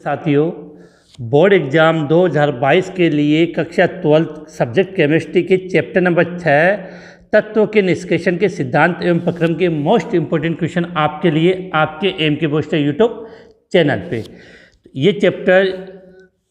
साथियों, board exam 2022 के लिए कक्षा 12 सब्जेक्ट केमिस्ट्री के चैप्टर नंबर 6 तत्वों के निष्कर्षण के सिद्धांत एवं प्रक्रम के मोस्ट इम्पोर्टेंट क्वेश्चन आपके लिए आपके एम के बूस्टर यूट्यूब चैनल पे। ये चैप्टर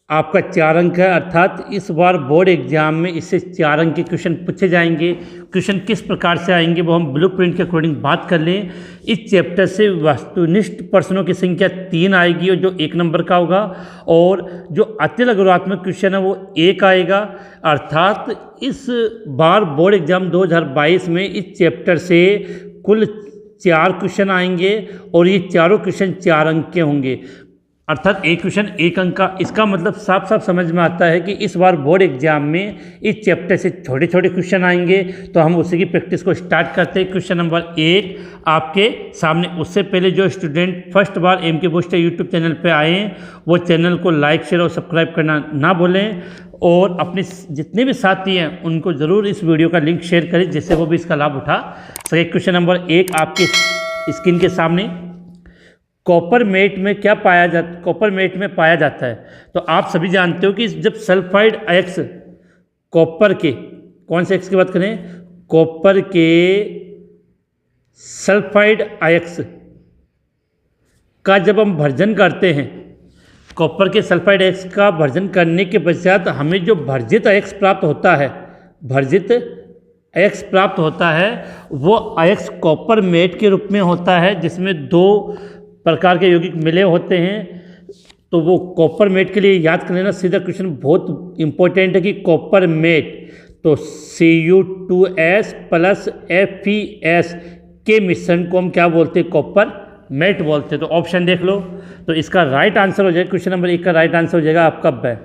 आपका 4 अंक है, अर्थात इस बार बोर्ड एग्जाम में इससे 4 अंक के क्वेश्चन पूछे जाएंगे। क्वेश्चन किस प्रकार से आएंगे वो हम ब्लूप्रिंट के अकॉर्डिंग बात कर लें। इस चैप्टर से वस्तुनिष्ठ प्रश्नों की संख्या 3 आएगी और जो 1 नंबर का होगा, और जो अति लघुरात्मक क्वेश्चन है वो 1 आएगा। अर्थात इस बार बोर्ड एग्जाम 2022 में इस चैप्टर से कुल 4 क्वेश्चन आएंगे और ये चारों क्वेश्चन 4 अंक के होंगे, अर्थात एक क्वेश्चन 1 अंक का। इसका मतलब साफ साफ समझ में आता है कि इस बार बोर्ड एग्जाम में इस चैप्टर से छोटे छोटे क्वेश्चन आएंगे, तो हम उसी की प्रैक्टिस को स्टार्ट करते हैं। क्वेश्चन नंबर 1 आपके सामने। उससे पहले जो स्टूडेंट फर्स्ट बार एम के बूस्टर यूट्यूब चैनल पे आए हैं वो चैनल को लाइक शेयर और सब्सक्राइब करना ना भूलें, और अपने जितने भी साथी हैं उनको ज़रूर इस वीडियो का लिंक शेयर करें जिससे वो भी इसका लाभ उठा सके। क्वेश्चन नंबर 1 आपके स्क्रीन के सामने। कॉपर मेट में क्या पाया जाता, कॉपर मेट में पाया जाता है? तो आप सभी जानते हो कि जब सल्फाइड अयस्क कॉपर के, कौन से अयस्क की बात करें? कॉपर के सल्फाइड अयस्क का जब हम भर्जन करते हैं, कॉपर के सल्फाइड अयस्क का भर्जन करने के पश्चात हमें जो भर्जित अयस्क प्राप्त होता है, भर्जित अयस्क प्राप्त होता है, वो अयस्क कॉपर मेट के रूप में होता है, जिसमें 2 प्रकार के यौगिक मिले होते हैं। तो वो कॉपर मेट के लिए याद कर लेना, सीधा क्वेश्चन बहुत इंपॉर्टेंट है कि कॉपर मेट तो Cu2S प्लस FeS के मिश्रण को हम क्या बोलते हैं? कॉपर मेट बोलते हैं। तो ऑप्शन देख लो, तो इसका राइट आंसर हो जाएगा, क्वेश्चन नंबर 1 का राइट आंसर हो जाएगा आपका ब।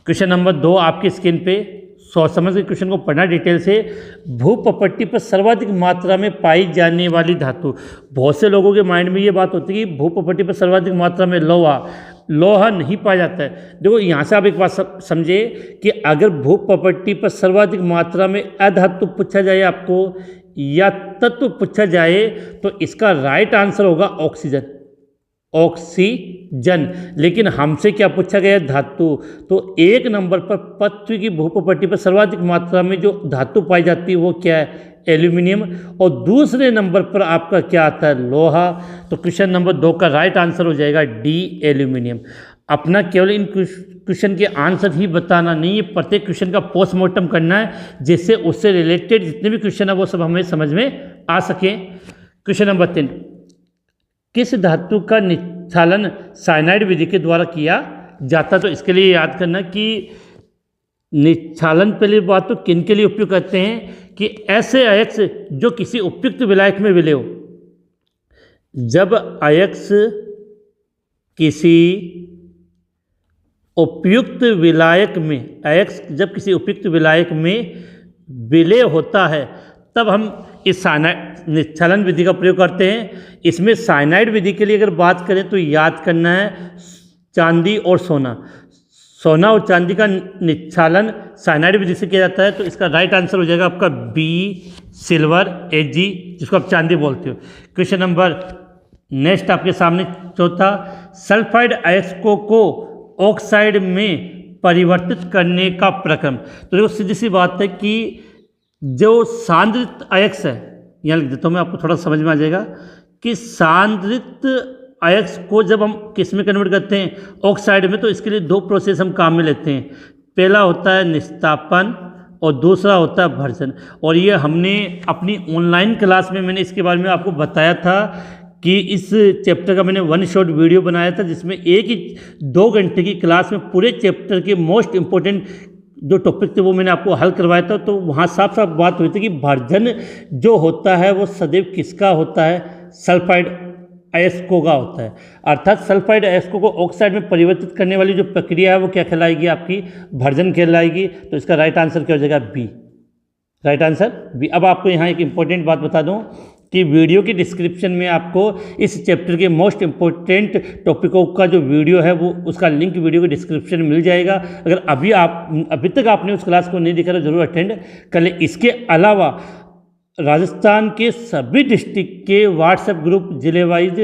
क्वेश्चन नंबर 2 आपकी स्क्रीन पे। सोच समझ के क्वेश्चन को पढ़ना डिटेल से। भूपपट्टी पर सर्वाधिक मात्रा में पाई जाने वाली धातु। बहुत से लोगों के माइंड में ये बात होती है कि भूपपट्टी पर सर्वाधिक मात्रा में लोहा नहीं पाया जाता है। देखो यहाँ से आप एक बात समझे कि अगर भूपपट्टी पर सर्वाधिक मात्रा में अधातु पूछा जाए आपको या तत्व पूछा जाए, तो इसका राइट आंसर होगा ऑक्सीजन, ऑक्सीजन। लेकिन हमसे क्या पूछा गया? धातु। तो 1 नंबर पर पृथ्वी की भूपपट्टी पर सर्वाधिक मात्रा में जो धातु पाई जाती है वो क्या है? एल्यूमिनियम। और दूसरे नंबर पर आपका क्या आता है? लोहा। तो क्वेश्चन नंबर 2 का राइट आंसर हो जाएगा डी, एल्यूमिनियम। अपना केवल इन क्वेश्चन के आंसर ही बताना नहीं है, प्रत्येक क्वेश्चन का पोस्टमार्टम करना है, जिससे उससे रिलेटेड जितने भी क्वेश्चन है वो सब हमें समझ में आ सके। क्वेश्चन नंबर 3, किस धातु का निक्षालन साइनाइड विधि के द्वारा किया जाता? तो इसके लिए याद करना कि निक्षालन पहली बात तो किन के लिए उपयोग करते हैं कि ऐसे अयस्क जो किसी उपयुक्त विलायक में विलय हो। जब अयस्क किसी उपयुक्त विलायक में, अयस्क जब किसी उपयुक्त विलायक में विलय होता है, तब हम इस साइनाइड निक्षालन विधि का प्रयोग करते हैं। इसमें साइनाइड विधि के लिए अगर बात करें तो याद करना है चांदी और सोना। सोना और चांदी का निक्षालन साइनाइड विधि से किया जाता है। तो इसका राइट आंसर हो जाएगा आपका बी, सिल्वर, Ag, जिसको आप चांदी बोलते हो। क्वेश्चन नंबर नेक्स्ट आपके सामने 4था, सल्फाइड अयस्कों को ऑक्साइड में परिवर्तित करने का प्रक्रम। तो देखो सीधी सी बात है कि जो सांद्रित अयस्क है, यहाँ लिख देता हूँ मैं, आपको थोड़ा समझ में आ जाएगा कि सांद्रित अयस्क को जब हम किस में कन्वर्ट करते हैं? ऑक्साइड में। तो इसके लिए 2 प्रोसेस हम काम में लेते हैं। पहला होता है निस्तापन और दूसरा होता है भर्जन। और ये हमने अपनी ऑनलाइन क्लास में मैंने इसके बारे में आपको बताया था कि इस चैप्टर का मैंने 1 शॉट वीडियो बनाया था, जिसमें 2 घंटे की क्लास में पूरे चैप्टर के मोस्ट इम्पोर्टेंट जो टॉपिक थे वो मैंने आपको हल करवाया था। तो वहाँ साफ साफ बात हुई थी कि भर्जन जो होता है वो सदैव किसका होता है? सल्फाइड अयस्कों का होता है। अर्थात सल्फाइड अयस्कों को ऑक्साइड में परिवर्तित करने वाली जो प्रक्रिया है वो क्या कहलाएगी? आपकी भर्जन कहलाएगी। तो इसका राइट आंसर क्या हो जाएगा? B, right answer B. अब आपको यहाँ एक इंपॉर्टेंट बात बता दूँ कि वीडियो की डिस्क्रिप्शन में आपको इस चैप्टर के मोस्ट इम्पोर्टेंट टॉपिकों का जो वीडियो है वो उसका लिंक वीडियो के डिस्क्रिप्शन में मिल जाएगा। अगर अभी तक आपने उस क्लास को नहीं देखा तो जरूर अटेंड कर ले। इसके अलावा राजस्थान के सभी डिस्ट्रिक्ट के व्हाट्सएप ग्रुप जिले वाइज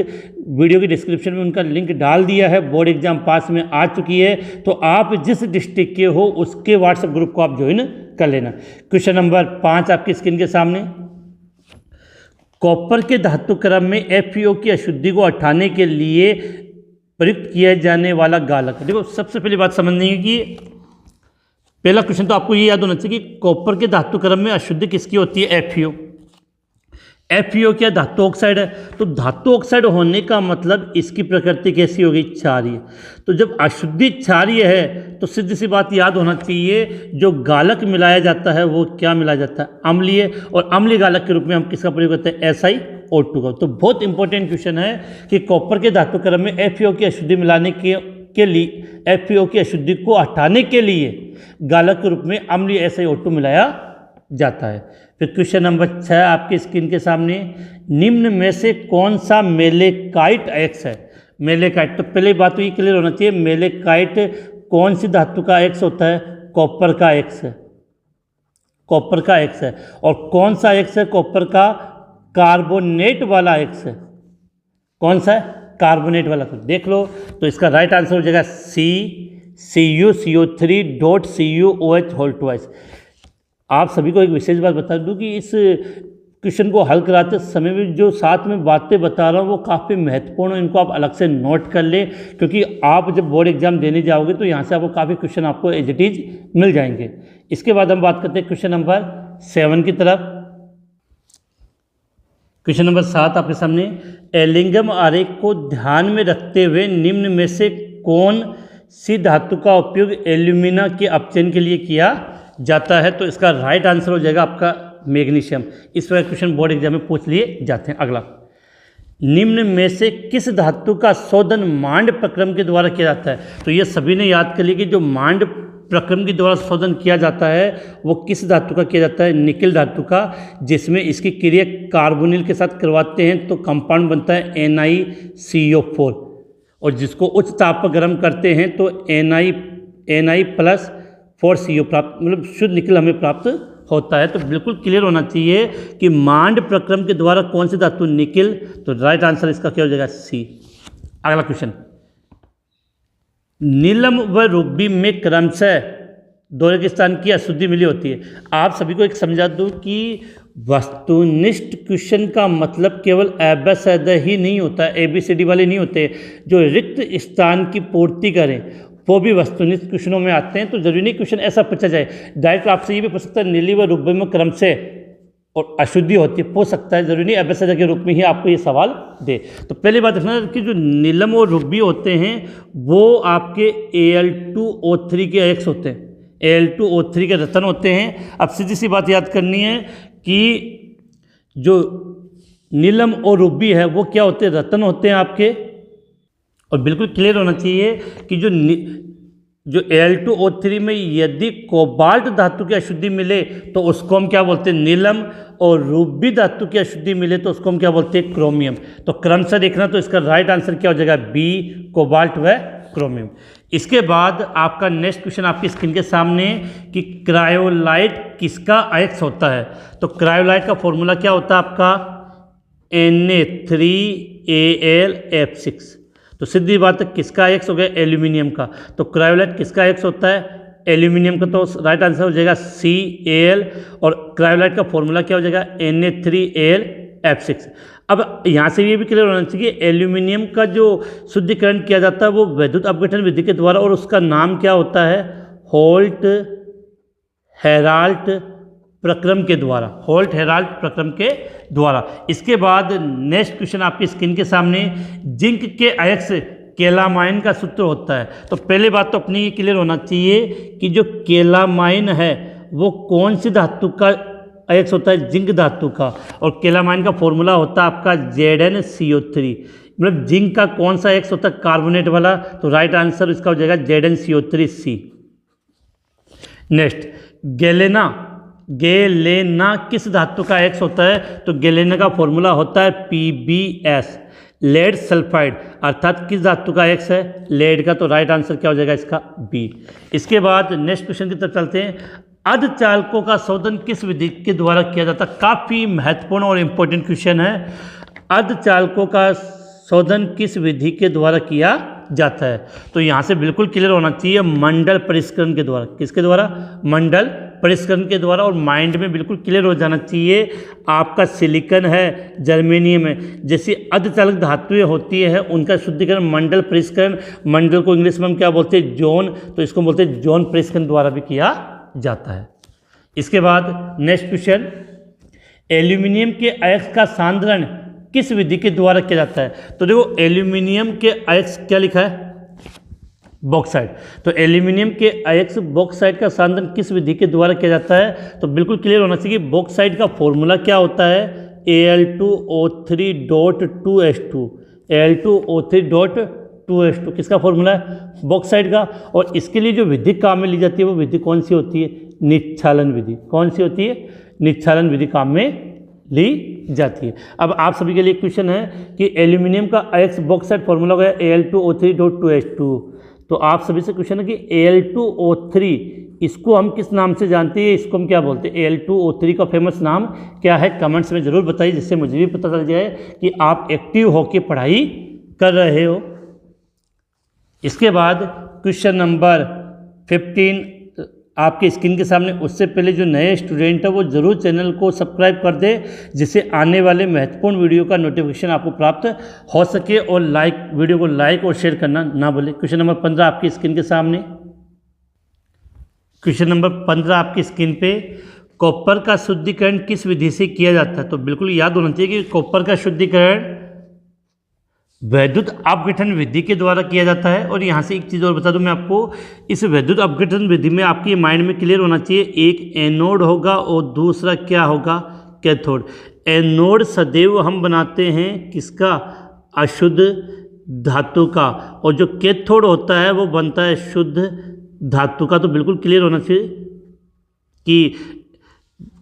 वीडियो के डिस्क्रिप्शन में उनका लिंक डाल दिया है। बोर्ड एग्जाम पास में आ चुकी है, तो आप जिस डिस्ट्रिक्ट के हो उसके व्हाट्सएप ग्रुप को आप ज्वाइन कर लेना। क्वेश्चन नंबर 5 आपकी स्क्रीन के सामने, कॉपर के धातु क्रम में FeO की अशुद्धि को हटाने के लिए प्रयुक्त किया जाने वाला गालक। देखो सबसे पहली बात समझनी है कि पहला क्वेश्चन तो आपको ये याद होना चाहिए कि कॉपर के धातु क्रम में अशुद्धि किसकी होती है? FeO। FeO क्या धातु ऑक्साइड है, तो धातु ऑक्साइड होने का मतलब इसकी प्रकृति कैसी होगी? क्षारीय। तो जब अशुद्धि क्षारीय है तो सीधी सी बात याद होना चाहिए, जो गालक मिलाया जाता है वो क्या मिलाया जाता है? अम्लीय। और अम्लीय गालक के रूप में हम किसका प्रयोग करते हैं? SiO2 का। तो बहुत इंपॉर्टेंट क्वेश्चन है कि कॉपर के धातु क्रम में FeO की अशुद्धि मिलाने के लिए, FeO की अशुद्धि को हटाने के लिए गालक के रूप में अम्लीय SiO2 मिलाया जाता है। फिर क्वेश्चन नंबर 6 आपकी स्क्रीन के सामने, निम्न में से कौन सा मेलेकाइट अयस्क है? मेलेकाइट, तो पहले बात तो ये क्लियर होना चाहिए, मेलेकाइट कौन सी धातु का अयस्क होता है? कॉपर का अयस्क है, कॉपर का अयस्क है। और कौन सा अयस्क है कॉपर का? कार्बोनेट वाला अयस्क है। कौन सा है? कार्बोनेट वाला। तो देख लो, तो इसका राइट आंसर हो जाएगा CuCO3.CuOH2। आप सभी को एक विशेष बात बता दूं कि इस क्वेश्चन को हल कराते समय भी जो साथ में बातें बता रहा हूँ वो काफ़ी महत्वपूर्ण है, इनको आप अलग से नोट कर ले, क्योंकि आप जब बोर्ड एग्जाम देने जाओगे तो यहाँ से आपको काफ़ी क्वेश्चन आपको एज इट इज मिल जाएंगे। इसके बाद हम बात करते हैं क्वेश्चन नंबर 7 की तरफ। क्वेश्चन नंबर 7 आपके सामने, एलिंगम आरेख को ध्यान में रखते हुए निम्न में से कौन सी धातु का उपयोग एल्यूमिना के अपचयन के लिए किया जाता है? तो इसका राइट आंसर हो जाएगा आपका मैग्नीशियम। इस तरह क्वेश्चन बोर्ड एग्जाम में पूछ लिए जाते हैं। अगला, निम्न में से किस धातु का शोधन मांड प्रक्रम के द्वारा किया जाता है? तो ये सभी ने याद कर लिया कि जो मांड प्रक्रम के द्वारा शोधन किया जाता है वो किस धातु का किया जाता है? निकिल धातु का, जिसमें इसकी क्रिया कार्बोनिल के साथ करवाते हैं तो कंपाउंड बनता है NiCO4, और जिसको उच्च ताप पर गर्म करते हैं तो Na+4CO प्राप्त, मतलब शुद्ध निकिल हमें प्राप्त होता है। तो बिल्कुल क्लियर होना चाहिए कि मांड प्रक्रम के द्वारा कौन सी धातु? निकिल। तो राइट आंसर इसका क्या हो जाएगा? C। अगला क्वेश्चन, नीलम व रूबी में क्रमशः दोहरे स्थान की अशुद्धि मिली होती है। आप सभी को एक समझा दूं कि वस्तुनिष्ठ क्वेश्चन का मतलब केवल ABCD ही नहीं होता, ABCD वाले नहीं होते, जो रिक्त स्थान की पूर्ति करें वो भी वस्तुनिष्ठ क्वेश्चनों में आते हैं। तो जरूरी नहीं क्वेश्चन ऐसा पूछा जाए, डायरेक्ट आपसे ये भी पूछ सकता है नीली व रूबी में क्रमशः और अशुद्धि होती है, पूछ सकता है, जरूरी नहीं ABCD के रूप में ही आपको ये सवाल दे। तो पहली बात देखना कि जो नीलम और रूबी होते हैं वो आपके Al2O3 के अयस्क होते हैं, Al2O3 के रतन होते हैं। अब सीधी सी बात याद करनी है कि जो नीलम और रूबी है वो क्या होते हैं? रतन होते हैं आपके। और बिल्कुल क्लियर होना चाहिए कि जो Al2O3 में यदि कोबाल्ट धातु की अशुद्धि मिले तो उसको हम क्या बोलते हैं? नीलम। और रूबी धातु की अशुद्धि मिले तो उसको हम क्या बोलते हैं? क्रोमियम। तो क्रमशः देखना, तो इसका राइट आंसर क्या हो जाएगा? B, कोबाल्ट व क्रोमियम। इसके बाद आपका नेक्स्ट क्वेश्चन आपकी स्क्रीन के सामने कि क्रायोलाइट किसका अयस्क होता है? तो क्रायोलाइट का फॉर्मूला क्या होता है आपका? Na3Al(F6). तो सीधी बात है किसका अयस्क हो गया? एल्यूमिनियम का। तो क्रायोलाइट किसका अयस्क होता है? एल्यूमिनियम का। तो राइट आंसर हो जाएगा Ca(Al), और क्रायोलाइट का फॉर्मूला क्या हो जाएगा? Na3Al(F6). अब यहाँ से ये भी क्लियर होना चाहिए कि एल्यूमिनियम का जो शुद्धिकरण किया जाता है वो वैद्युत अपघटन विधि के द्वारा, और उसका नाम क्या होता है? होल्ट हेराल्ट प्रक्रम के द्वारा, होल्ट हेराल्ट प्रक्रम के द्वारा। इसके बाद नेक्स्ट क्वेश्चन आपकी स्क्रीन के सामने, जिंक के अयस्क केलामाइन का सूत्र होता है। तो पहले बात तो अपनी ये क्लियर होना चाहिए कि जो केलामाइन है वो कौन सी धातु का अयस्क होता है? जिंक धातु का। और केलामाइन का फॉर्मूला होता है आपका ZnCO3। मतलब जिंक का कौन सा अयस्क होता है? कार्बोनेट वाला। तो राइट आंसर इसका हो जाएगा ZnCO3C। नेक्स्ट, गेलेना किस धातु का अयस्क होता है? तो गेलेना का फॉर्मूला होता है PbS, लेड सल्फाइड। अर्थात किस धातु का अयस्क है? लेड का। तो राइट आंसर क्या हो जाएगा इसका? B। इसके बाद नेक्स्ट क्वेश्चन की तरफ चलते हैं। अर्धचालकों का शोधन किस विधि के द्वारा किया जाता है? काफ़ी महत्वपूर्ण और इम्पोर्टेंट क्वेश्चन है। अर्धचालकों का शोधन किस विधि के द्वारा किया जाता है? तो यहाँ से बिल्कुल क्लियर होना चाहिए, मंडल परिष्करण के द्वारा। किसके द्वारा? मंडल परिष्करण के द्वारा। और माइंड में बिल्कुल क्लियर हो जाना चाहिए, आपका सिलिकॉन है, जर्मेनियम है, जैसी अर्धचालक धातुएं होती है उनका शुद्धिकरण मंडल परिष्करण, मंडल को इंग्लिश में हम क्या बोलते हैं? जोन, तो इसको बोलते हैं जोन परिष्करण द्वारा भी किया जाता है। इसके बाद नेक्स्ट क्वेश्चन, एल्यूमिनियम के अयस्क का सांद्रण किस विधि के द्वारा किया जाता है? तो देखो एल्यूमिनियम के अयस्क क्या लिखा है? बॉक्साइड। तो एल्यूमिनियम के अयस्क बॉक्साइड का सांद्रण किस विधि के द्वारा किया जाता है? तो बिल्कुल क्लियर होना चाहिए, बॉक्साइड का फॉर्मूला क्या होता है? Al2O3.2H2, Al2O3.2H2 किसका फॉर्मूला है? बॉक्साइड का। और इसके लिए जो विधि काम में ली जाती है वो विधि कौन सी होती है? निच्छालन विधि। कौन सी होती है? निच्छालन विधि काम में ली जाती है। अब आप सभी के लिए क्वेश्चन है कि एल्यूमिनियम का अयस्क बॉक्साइड फॉर्मूला हो गया Al2O3.2H2। तो आप सभी से क्वेश्चन है कि Al2O3 इसको हम किस नाम से जानते हैं? इसको हम क्या बोलते हैं? Al2O3 का फेमस नाम क्या है? कमेंट्स में ज़रूर बताइए, जिससे मुझे भी पता चल जाए कि आप एक्टिव होकर पढ़ाई कर रहे हो। इसके बाद क्वेश्चन नंबर 15 आपके स्क्रीन के सामने। उससे पहले जो नए स्टूडेंट है वो ज़रूर चैनल को सब्सक्राइब कर दे, जिससे आने वाले महत्वपूर्ण वीडियो का नोटिफिकेशन आपको प्राप्त हो सके। और वीडियो को लाइक और शेयर करना ना भूलें। क्वेश्चन नंबर 15 आपकी स्क्रीन के सामने। क्वेश्चन नंबर 15 आपकी स्क्रीन पे, कॉपर का शुद्धिकरण किस विधि से किया जाता है? तो बिल्कुल याद होना चाहिए कि कॉपर का शुद्धिकरण वैद्युत अपघटन विधि के द्वारा किया जाता है। और यहाँ से एक चीज़ और बता दूं मैं आपको, इस वैद्युत अपघटन विधि में आपके माइंड में क्लियर होना चाहिए, एक एनोड होगा और दूसरा क्या होगा? कैथोड। एनोड सदैव हम बनाते हैं किसका? अशुद्ध धातु का। और जो कैथोड होता है वो बनता है शुद्ध धातु का। तो बिल्कुल क्लियर होना चाहिए कि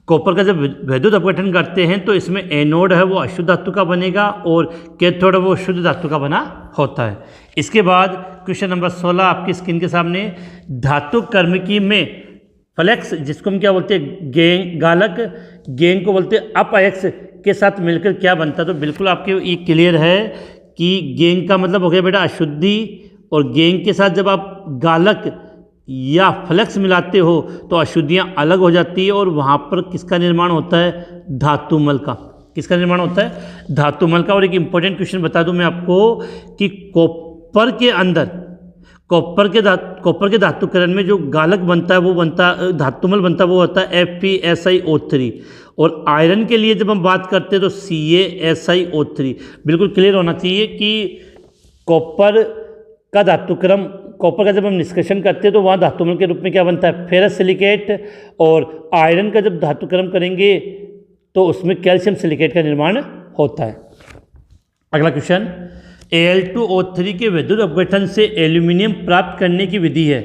कॉपर का जब वैद्युत अपघटन करते हैं तो इसमें एनोड है वो अशुद्ध धातु का बनेगा और कैथोड है वो शुद्ध धातु का बना होता है। इसके बाद क्वेश्चन नंबर 16 आपकी स्क्रीन के सामने, धातु कर्मिकी में फ्लेक्स, जिसको हम क्या बोलते हैं? गेंग, गालक, गेंग को बोलते हैं अपअयस्क के साथ मिलकर क्या बनता है? तो बिल्कुल आपके ये क्लियर है कि गेंग का मतलब हो गया बेटा अशुद्धि, और गेंग के साथ जब आप गालक या फ्लेक्स मिलाते हो तो अशुद्धियाँ अलग हो जाती है और वहाँ पर किसका निर्माण होता है? धातुमल का। किसका निर्माण होता है? धातुमल का। और एक इम्पोर्टेंट क्वेश्चन बता दूं मैं आपको कि कॉपर के अंदर, कॉपर के धातुकरण में जो गालक बनता है वो बनता, धातुमल बनता है वो होता है FeSiO3। और आयरन के लिए जब हम बात करते हैं तो CaSiO3। बिल्कुल क्लियर होना चाहिए कि कॉपर का धातुक्रम, कॉपर का जब हम निष्कर्षण करते हैं तो वहाँ धातुमल के रूप में क्या बनता है? Ferrous silicate. और आयरन का जब धातुक्रम करेंगे तो उसमें कैल्शियम सिलिकेट का निर्माण होता है। अगला क्वेश्चन, Al2O3 के विद्युत अपघटन से एल्यूमिनियम प्राप्त करने की विधि है।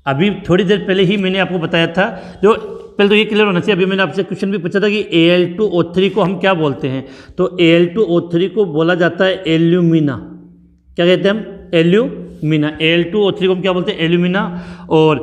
अभी थोड़ी देर पहले ही मैंने आपको बताया था। जो पहले तो ये क्लियर होना चाहिए, अभी मैंने आपसे क्वेश्चन भी पूछा था कि Al2O3 को हम क्या बोलते हैं? तो Al2O3 को बोला जाता है एल्यूमिना। क्या कहते हैं हम? एल्यूमिना। Al2O3 को हम क्या बोलते हैं? एल्यूमिना। और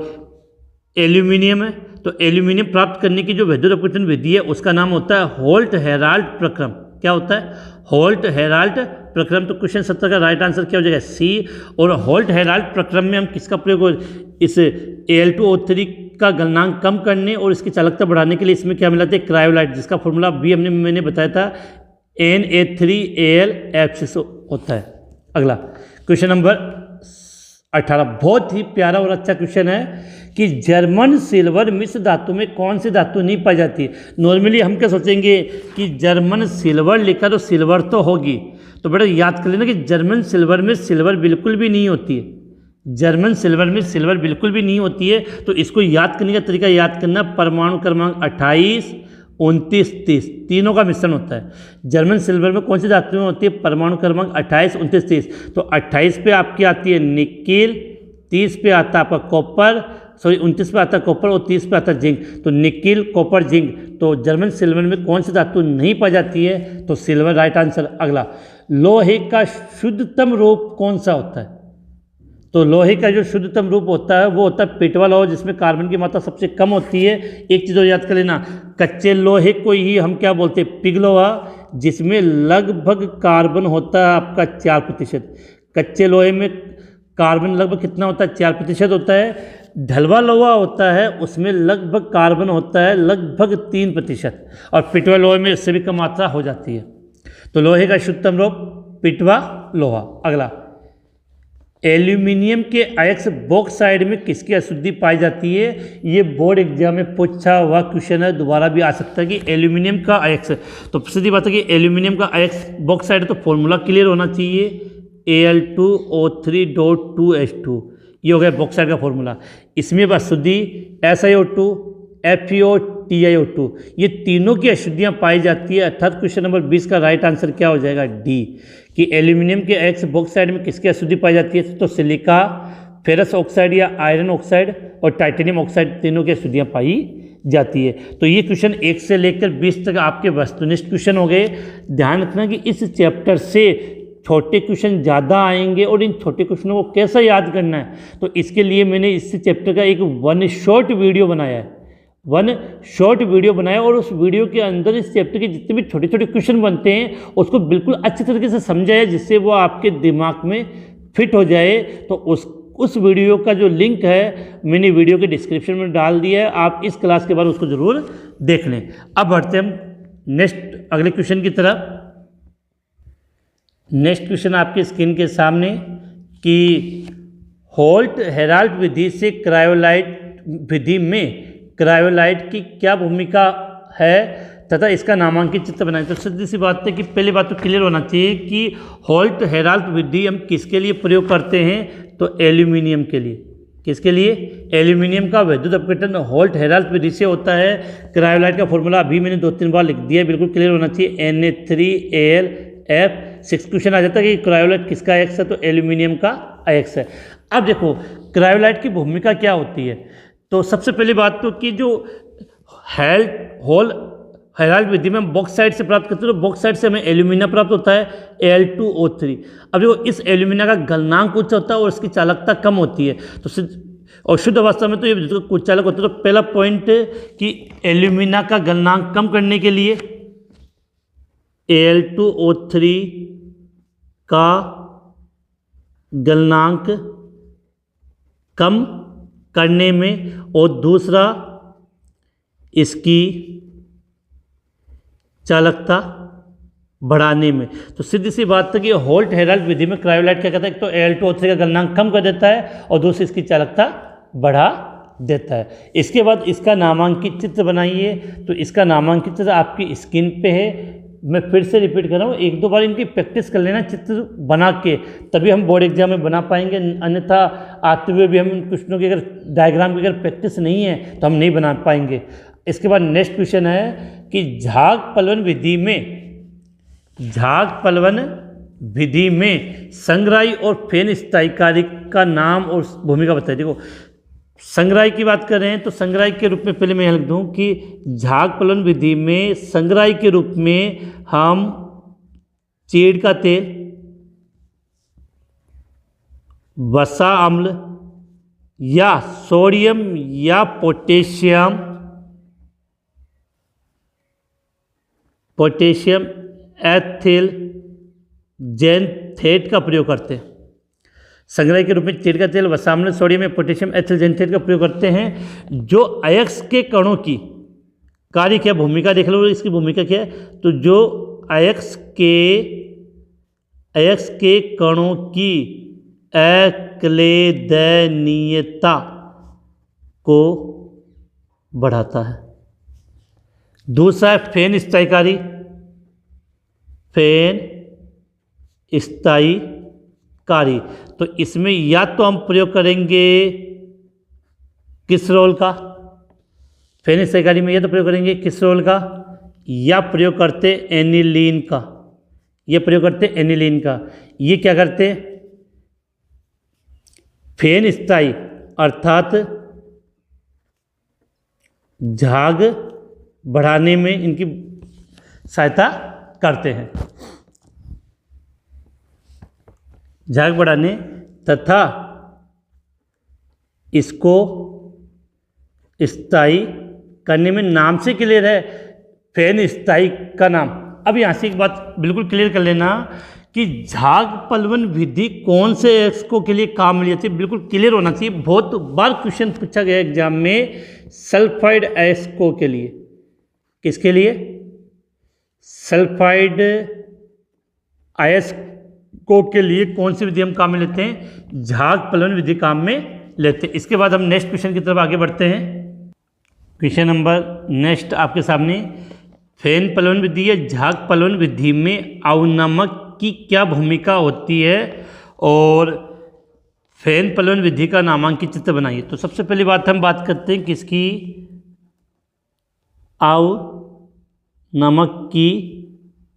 एल्यूमिनियम है, तो एल्यूमिनियम प्राप्त करने की जो विद्युत अपघटन विधि है उसका नाम होता है होल्ट हेराल्ड प्रक्रम। क्या होता है? होल्ट हेराल्ड प्रक्रम। तो क्वेश्चन 17 का राइट आंसर क्या हो जाएगा? सी। और होल्ट हेराल्ड प्रक्रम में हम किसका प्रयोग, इस Al2O3 का गलनांक कम करने और इसकी चालकता बढ़ाने के लिए इसमें क्या मिलाते हैं? क्रायोलाइट, जिसका फॉर्मूला भी मैंने बताया था Na3Al होता है। अगला क्वेश्चन नंबर 18, बहुत ही प्यारा और अच्छा क्वेश्चन है कि जर्मन सिल्वर मिश्र धातु में कौन सी धातु नहीं पाई जाती? नॉर्मली हम क्या सोचेंगे कि जर्मन सिल्वर लिखा तो सिल्वर तो होगी, तो बेटा याद कर लेना कि जर्मन सिल्वर में सिल्वर बिल्कुल भी नहीं होती है। जर्मन सिल्वर में सिल्वर बिल्कुल भी नहीं होती है। तो इसको याद करने का तरीका याद करना, परमाणु क्रमांक 28, 29, 30 तीनों का मिश्रण होता है। जर्मन सिल्वर में कौन सी धातुएं होती है? परमाणु क्रमांक 28, 29, 30। तो 28 पे आपकी आती है निकिल, 30 पे आता है आपका कॉपर, 29 पे आता है कॉपर और 30 पे आता है जिंक। तो निकिल, कॉपर, जिंक। तो जर्मन सिल्वर में कौन सी धातु नहीं पाई जाती है? तो सिल्वर राइट आंसर। अगला, लोहे का शुद्धतम रूप कौन सा होता है? तो लोहे का जो शुद्धतम रूप होता है वो होता है पिटवा लोहा, जिसमें कार्बन की मात्रा सबसे कम होती है। एक चीज़ और याद कर लेना, कच्चे लोहे को ही हम क्या बोलते हैं, पिघ लोहा, जिसमें लगभग कार्बन होता है आपका 4%। कच्चे लोहे में कार्बन लगभग कितना होता है, 4% होता है। ढलवा लोहा होता है उसमें लगभग कार्बन होता है लगभग 3%, और पिटवा लोहे में इससे भी कम मात्रा हो जाती है। तो लोहे का शुद्धतम रूप पिटवा लोहा। अगला, एल्यूमिनियम के अयस्क बॉक्साइड में किसकी अशुद्धि पाई जाती है? ये बोर्ड एग्जाम में पूछा हुआ क्वेश्चन है, दोबारा भी आ सकता है कि एल्यूमिनियम का अयस्क। तो सीधी बात है कि एल्यूमिनियम का अयस्क बॉक्साइड, तो फॉर्मूला क्लियर होना चाहिए, Al2O3.2H2, ये हो गया बॉक्साइड का फॉर्मूला। इसमें अशुद्धि SiO2, FeO, TiO2, ये तीनों की अशुद्धियाँ पाई जाती है। अर्थात क्वेश्चन नंबर 20 का राइट आंसर क्या हो जाएगा, डी, कि एल्यूमिनियम के अयस्क बॉक्साइड में किसकी अशुद्धि पाई जाती है? तो सिलिका, फेरस ऑक्साइड या आयरन ऑक्साइड और टाइटेनियम ऑक्साइड, तीनों की अशुद्धियाँ पाई जाती है। तो ये क्वेश्चन 1 से लेकर 20 तक आपके वस्तुनिष्ठ क्वेश्चन हो गए। ध्यान रखना कि इस चैप्टर से छोटे क्वेश्चन ज़्यादा आएंगे, और इन छोटे क्वेश्चनों को कैसे याद करना है, तो इसके लिए मैंने इस चैप्टर का एक वन शॉट वीडियो बनाया, और उस वीडियो के अंदर इस चैप्टर के जितने भी छोटे छोटे क्वेश्चन बनते हैं उसको बिल्कुल अच्छी तरीके से समझाया, जिससे वो आपके दिमाग में फिट हो जाए। तो उस वीडियो का जो लिंक है मैंने वीडियो के डिस्क्रिप्शन में डाल दिया है, आप इस क्लास के बाद उसको ज़रूर देख लें। अब बढ़ते हम नेक्स्ट अगले क्वेश्चन की तरफ। नेक्स्ट क्वेश्चन आपकी स्क्रीन के सामने, कि होल्ट हेराल्ड विधि से क्रायोलाइट विधि में क्रायोलाइट की क्या भूमिका है तथा इसका नामांकित चित्र बनाएं। तो सीधी सी बात है कि पहली बात तो क्लियर होना चाहिए कि होल्ट हेराल्ड विधि हम किसके लिए प्रयोग करते हैं? तो एल्यूमिनियम के लिए। किसके लिए? एल्यूमिनियम का विद्युत अपघटन होल्ट हेराल्ड विधि से होता है। क्रायोलाइट का फॉर्मूला अभी मैंने 2-3 बार लिख दिया, बिल्कुल क्लियर होना चाहिए, Na3Al(F)। क्वेश्चन आ जाता है कि क्रायोलाइट किसका अयस्क है? तो एल्यूमिनियम का अयस्क है। अब देखो क्रायोलाइट की भूमिका क्या होती है। तो सबसे पहली बात तो कि जो होल हेराल्ड विधि में हम बॉक्साइड से प्राप्त करते हैं, तो बॉक्साइड से हमें एल्यूमिना प्राप्त होता है, Al2O3। अब देखो इस एल्यूमिना का गलनांक उच्च होता है और इसकी चालकता कम होती है। तो और शुद्ध अवस्था में तो ये विद्युत कुछ चालक होता है। तो पहला पॉइंट कि एल्यूमिना का गलनांक कम करने के लिए Al2O3 का गलनांक कम करने में, और दूसरा इसकी चालकता बढ़ाने में। तो सीधी सी बात है कि होल्ट हेराल्ड विधि में क्रायोलाइट क्या करता है, एक तो Al2O3 का गलनांक कम कर देता है और दूसरी इसकी चालकता बढ़ा देता है। इसके बाद इसका नामांकित चित्र बनाइए। तो इसका नामांकित चित्र आपकी स्क्रीन पे है। मैं फिर से रिपीट कर रहा हूँ, 1-2 बार इनकी प्रैक्टिस कर लेना चित्र बना के, तभी हम बोर्ड एग्जाम में बना पाएंगे। अन्यथा आते हुए भी हम क्वेश्चनों की अगर डायग्राम की अगर प्रैक्टिस नहीं है तो हम नहीं बना पाएंगे। इसके बाद नेक्स्ट क्वेश्चन है कि झाग पलवन विधि में संग्राही और फेन स्थायीकारी का नाम और भूमिका बताइए। देखो संग्राही की बात कर रहे हैं, तो संग्राही के रूप में पहले मैं लिख दूं कि झाग पलवन विधि में संग्राही के रूप में हम चीड़ का तेल, वसा अम्ल या सोडियम या पोटेशियम एथिल जेनथेट का प्रयोग करते हैं। संग्राही के रूप में चीड़ का तेल, वसा अम्ल, सोडियम या पोटेशियम एथिल जेनथेट का प्रयोग करते हैं। जो अयस्क के कणों की कार्य क्या भूमिका देख लो, इसकी भूमिका क्या है। तो जो अयस्क के कणों की अक्लेदनीयता को बढ़ाता है। दूसरा है फेन स्थायीकारी, तो इसमें या तो हम प्रयोग करेंगे किसरोल का, फेन स्थायीकारी में या तो प्रयोग करेंगे किसरोल का, या प्रयोग करते एनिलीन का, ये क्या करते फेन स्थायी अर्थात झाग बढ़ाने में इनकी सहायता करते हैं। झाग बढ़ाने तथा इसको स्थायी करने में नाम से क्लियर है, फेन स्थायी का नाम। अब यहाँ से एक बात बिल्कुल क्लियर कर लेना कि झाग पलवन विधि कौन से एक्सको के लिए काम में जाती है, बिल्कुल क्लियर होना चाहिए। बहुत बार क्वेश्चन पूछा गया एग्जाम में सल्फाइड अयस्को के लिए। किसके लिए? सल्फाइड अयस्को के लिए कौन सी विधि हम काम में लेते हैं? झाग पलवन विधि काम में लेते हैं। इसके बाद हम नेक्स्ट क्वेश्चन की तरफ आगे बढ़ते हैं। क्वेश्चन नंबर नेक्स्ट आपके सामने, फेन पलवन विधि या झाग पलवन विधि में अवनमक की क्या भूमिका होती है और फेन पलवन विधि का नामांकित चित्र बनाइए। तो सबसे पहली बात हम बात करते हैं किसकी? अवनमक की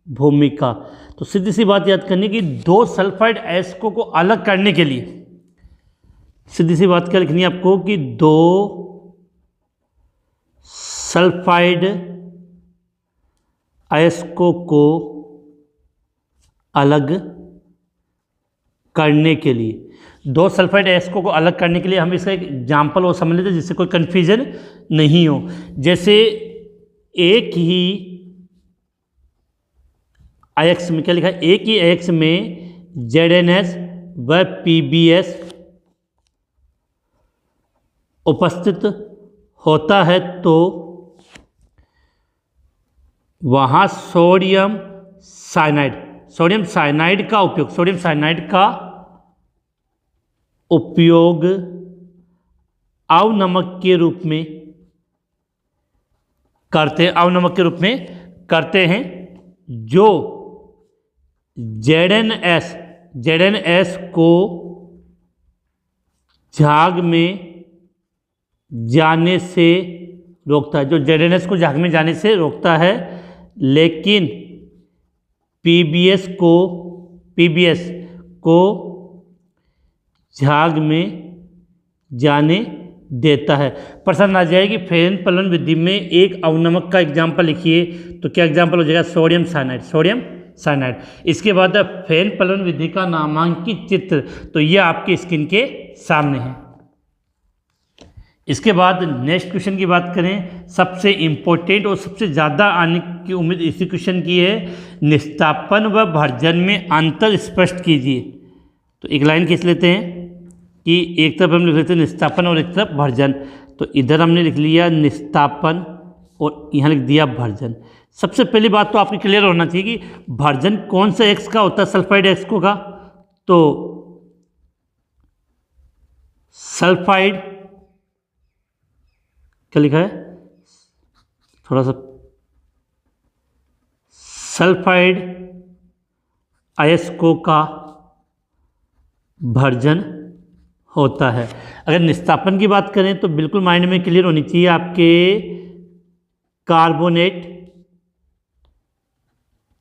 भूमिका। तो सीधी सी बात याद करनी कि दो सल्फाइड अयस्कों को अलग करने के लिए सीधी सी बात क्या लिखनी है आपको कि दो सल्फाइड अयस्कों को अलग करने के लिए, दो सल्फाइड अयस्कों को अलग करने के लिए हम इसका एक एग्जाम्पल वो समझ लेते हैं जिससे कोई कन्फ्यूजन नहीं हो। जैसे एक ही अयस्क में क्या लिखा है? एक ही अयस्क में ZnS व PbS उपस्थित होता है तो वहाँ सोडियम साइनाइड का उपयोग अवनमक के रूप में करते हैं जो ZnS को झाग में जाने से रोकता है, जो ZnS को झाग में जाने से रोकता है, लेकिन PbS को झाग में जाने देता है। प्रश्न आ जाएगी फेन पलवन विधि में एक अवनमक का एग्जाम्पल लिखिए, तो क्या एग्जाम्पल हो जाएगा? Sodium cyanide. इसके बाद फेन पलवन विधि का नामांकित चित्र, तो ये आपकी स्क्रीन के सामने है। इसके बाद नेक्स्ट क्वेश्चन की बात करें, सबसे इम्पोर्टेंट और सबसे ज़्यादा आने की उम्मीद इसी क्वेश्चन की है, निस्तापन व भर्जन में अंतर स्पष्ट कीजिए। तो एक लाइन खींच लेते हैं कि एक तरफ हम लिख लेते हैं निस्तापन और एक तरफ भर्जन। तो इधर हमने लिख लिया निस्तापन और यहाँ लिख दिया भर्जन। सबसे पहली बात तो आपकी क्लियर होना चाहिए कि भर्जन कौन सा एक्स का होता है? सल्फाइड एक्सको का। तो सल्फाइड क्या लिखा है? थोड़ा सा सल्फाइड अयस्कों का भर्जन होता है। अगर निस्तापन की बात करें तो बिल्कुल माइंड में क्लियर होनी चाहिए आपके कार्बोनेट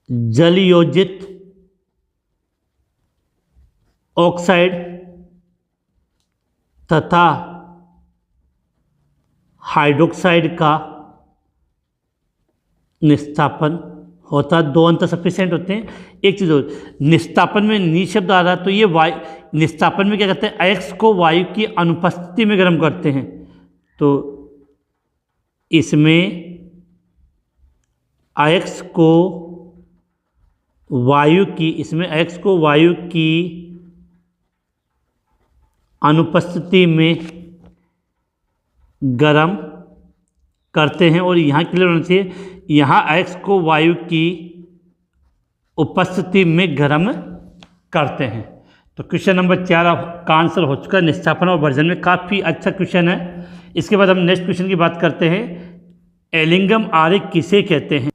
जल योजित ऑक्साइड तथा हाइड्रोक्साइड का निस्तापन होता है। दो अंतर सफिशिएंट होते हैं। एक चीज़ और, निस्तापन में नी शब्द आ रहा है तो ये वायु, निस्तापन में क्या करते हैं? अयस्क को वायु की अनुपस्थिति में गर्म करते हैं। तो इसमें अयस्क को वायु की अनुपस्थिति में गर्म करते हैं। और यहाँ क्लियर होना चाहिए, यहाँ अयस्क को वायु की उपस्थिति में गर्म करते हैं। तो क्वेश्चन नंबर 4 का आंसर हो चुका है निस्तापन और भर्जन में। काफ़ी अच्छा क्वेश्चन है। इसके बाद हम नेक्स्ट क्वेश्चन की बात करते हैं, एलिंगम आरेख किसे कहते हैं।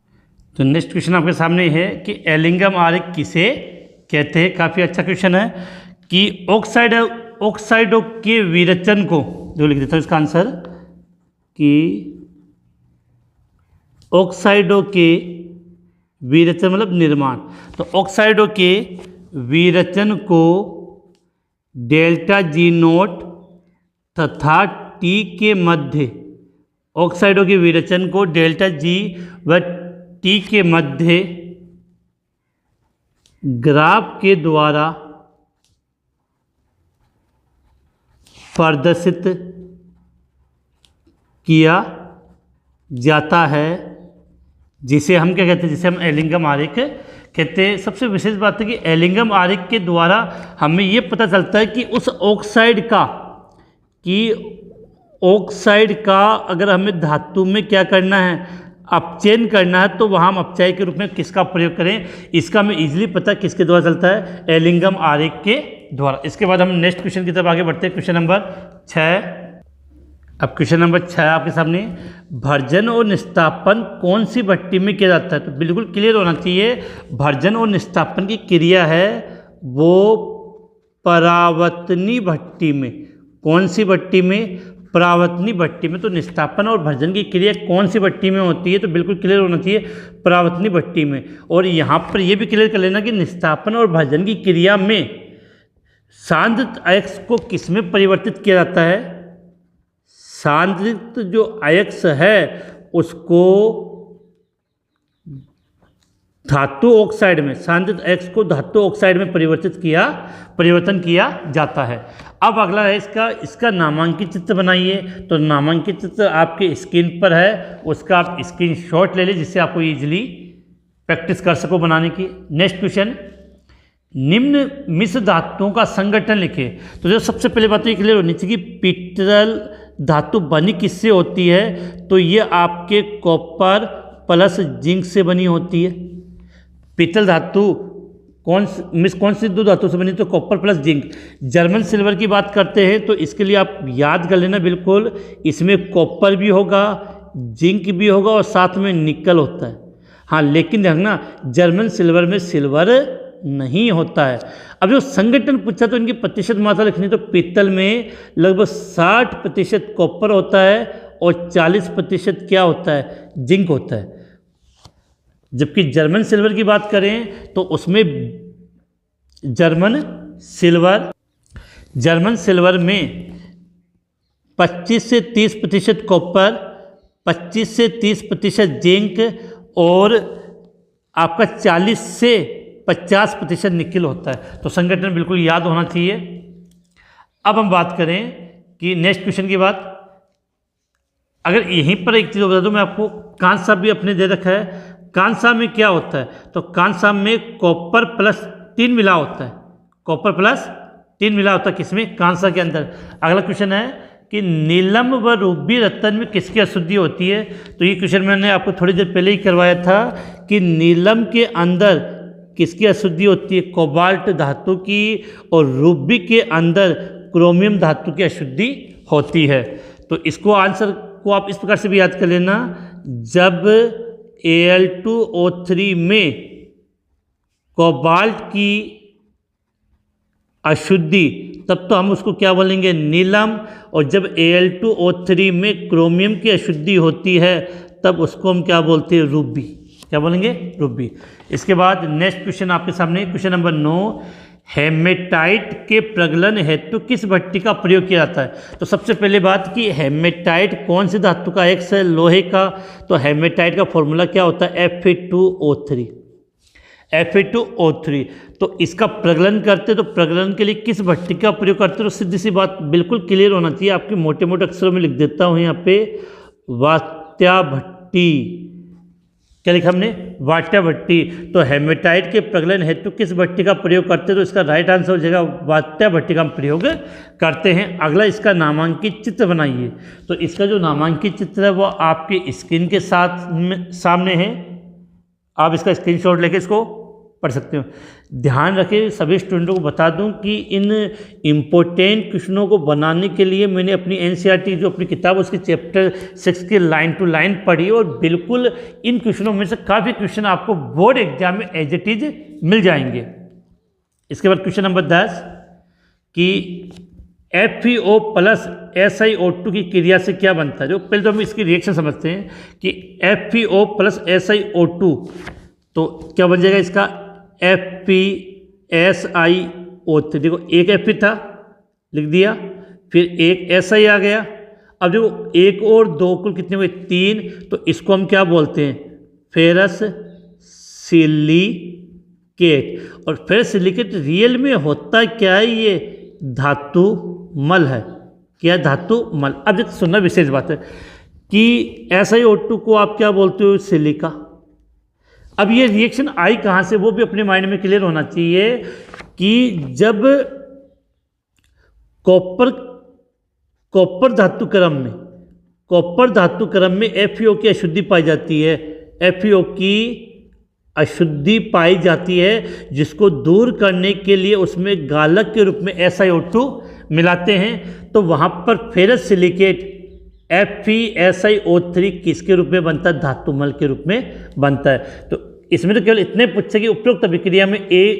तो नेक्स्ट क्वेश्चन आपके सामने है कि एलिंगम आरेख किसे कहते हैं। काफ़ी अच्छा क्वेश्चन है कि ऑक्साइडों के विरचन को, जो लिख देता हूँ इसका आंसर, कि ऑक्साइडों के विरचन मतलब निर्माण। तो ऑक्साइडों के विरचन को डेल्टा G नोट तथा T के मध्य, ऑक्साइडों के विरचन को डेल्टा G व T के मध्य ग्राफ के द्वारा प्रदर्शित किया जाता है, जिसे हम क्या कहते हैं, जिसे हम एलिंगम आरेख कहते हैं। सबसे विशेष बात है कि एलिंगम आरेख के द्वारा हमें ये पता चलता है कि उस ऑक्साइड का अगर हमें धातु में क्या करना है, अपचयन करना है, तो वहाँ हम अपचय के रूप में किसका प्रयोग करें, इसका हमें इजीली पता किसके द्वारा चलता है, एलिंगम आरेख के द्वारा। इसके बाद हम नेक्स्ट क्वेश्चन की तरफ आगे बढ़ते हैं, क्वेश्चन नंबर 6। अब क्वेश्चन नंबर 6 आपके सामने, भर्जन और निस्तापन कौन सी भट्टी में किया जाता है? तो बिल्कुल क्लियर होना चाहिए, भर्जन और निस्तापन की क्रिया है वो परावर्तनी भट्टी में। कौन सी भट्टी में? परावर्तनी भट्टी में। तो निस्तापन और भर्जन की क्रिया कौन सी भट्टी में होती है? तो बिल्कुल क्लियर होना चाहिए, परावर्तनी भट्टी में। और यहाँ पर यह भी क्लियर कर लेना कि निस्तापन और भर्जन की क्रिया में सांद्रित अयस्क को किस में परिवर्तित किया जाता है? सांद्रित जो अयस्क है उसको धातु ऑक्साइड में, सांद्रित अयस्क को धातु ऑक्साइड में परिवर्तन किया जाता है। अब अगला है इसका नामांकित चित्र बनाइए। तो नामांकित चित्र आपके स्क्रीन पर है, उसका आप स्क्रीनशॉट ले लीजिए जिससे आपको इजीली प्रैक्टिस कर सको बनाने की। नेक्स्ट क्वेश्चन, निम्न मिश्र धातुओं का संगठन लिखे। तो जो सबसे पहले बात तो ये क्लियर होनी चाहिए कि पीतल धातु बनी किससे होती है? तो ये आपके कॉपर प्लस जिंक से बनी होती है। पीतल धातु कौन सी दो धातु से बनी? तो copper plus zinc. German silver की बात करते हैं तो इसके लिए आप याद कर लेना बिल्कुल, इसमें कॉपर भी होगा, जिंक भी होगा और साथ में निकल होता है। हाँ, लेकिन देखना जर्मन सिल्वर में सिल्वर नहीं होता है। अब जो संगठन पूछा तो इनकी प्रतिशत मात्रा लिखनी, तो पीतल में लगभग 60% कॉपर होता है और 40% क्या होता है? जिंक होता है। जबकि जर्मन सिल्वर की बात करें तो उसमें जर्मन सिल्वर में 25 से 30% कॉपर, 25 से 30% जिंक और आपका 40 से 50% निकल होता है। तो संगठन बिल्कुल याद होना चाहिए। अब हम बात करें कि नेक्स्ट क्वेश्चन की बात, अगर यहीं पर एक चीज़ बता दूं मैं आपको, कांसा भी अपने दे रखा है। कांसा में क्या होता है? तो कांसा में कॉपर प्लस 3 मिला होता है। कॉपर प्लस 3 मिला होता है किसमें? कांसा के अंदर। अगला क्वेश्चन है कि नीलम व रूबी रत्न में किसकी अशुद्धि होती है? तो ये क्वेश्चन मैंने आपको थोड़ी देर पहले ही करवाया था कि नीलम के अंदर किसकी अशुद्धि होती है? कोबाल्ट धातु की, और रूबी के अंदर क्रोमियम धातु की अशुद्धि होती है। तो इसको आंसर को आप इस प्रकार से भी याद कर लेना, जब Al2O3 में कोबाल्ट की अशुद्धि, तब तो हम उसको क्या बोलेंगे? नीलम। और जब Al2O3 में क्रोमियम की अशुद्धि होती है तब उसको हम क्या बोलते हैं? रूबी। क्या बोलेंगे? रूबी। इसके बाद नेक्स्ट क्वेश्चन आपके सामने, क्वेश्चन नंबर 9, हेमेटाइट के प्रगलन हेतु किस भट्टी का प्रयोग किया जाता है? तो सबसे पहले बात कि हेमेटाइट कौन सी धातु का अयस्क है? लोहे का। तो हेमेटाइट का फॉर्मूला क्या होता है? Fe2O3। Fe2O3। तो इसका प्रगलन करते तो प्रगलन के लिए किस भट्टी का प्रयोग करते? तो सीधी सी बात बिल्कुल क्लियर होना चाहिए, आपके मोटे मोटे अक्षरों में लिख देता हूँ यहाँ पे, वात्या भट्टी। क्या लिखा हमने? वात्या भट्टी। तो हेमेटाइट के प्रगलन हेतु किस भट्टी का प्रयोग करते हैं? तो इसका राइट आंसर हो जाएगा वात्या भट्टी का हम प्रयोग करते हैं। अगला इसका नामांकित चित्र बनाइए। तो इसका जो नामांकित चित्र है वो आपके स्क्रीन के सामने है, आप इसका स्क्रीनशॉट लेके इसको पढ़ सकते हो। ध्यान रखें, सभी स्टूडेंटों को बता दूं कि इन इम्पोर्टेंट क्वेश्चनों को बनाने के लिए मैंने अपनी एनसीईआरटी जो अपनी किताब उसके चैप्टर 6 की लाइन टू लाइन पढ़ी, और बिल्कुल इन क्वेश्चनों में से काफ़ी क्वेश्चन आपको बोर्ड एग्जाम में एज इट इज मिल जाएंगे। इसके बाद क्वेश्चन नंबर 10 कि FeO प्लस SiO2 की क्रिया से क्या बनता है? जो पहले तो हम इसकी रिएक्शन समझते हैं कि FeO प्लस SiO2, तो क्या बन जाएगा इसका? FeSiO3। देखो एक Fe था, लिख दिया, फिर एक Si आ गया। अब देखो एक और दो कुल कितने हुए? 3। तो इसको हम क्या बोलते हैं? Ferrous silicate. और फेरस सिलिकेट रियल में होता क्या है? ये धातु मल है। क्या धातु मल। अब देखो सुनना विशेष बात है कि SiO2 को आप क्या बोलते हो, सिलिका। अब ये रिएक्शन आई कहाँ से, वो भी अपने माइंड में क्लियर होना चाहिए कि जब कॉपर धातु क्रम में FeO की अशुद्धि पाई जाती है, FeO की अशुद्धि पाई जाती है, जिसको दूर करने के लिए उसमें गालक के रूप में SiO2 मिलाते हैं, तो वहाँ पर फेरस सिलिकेट FeSiO3 किसके रूप में बनता है, धातुमल के रूप में बनता है। तो इसमें तो केवल इतने पूछे कि उपरोक्त अभिक्रिया में A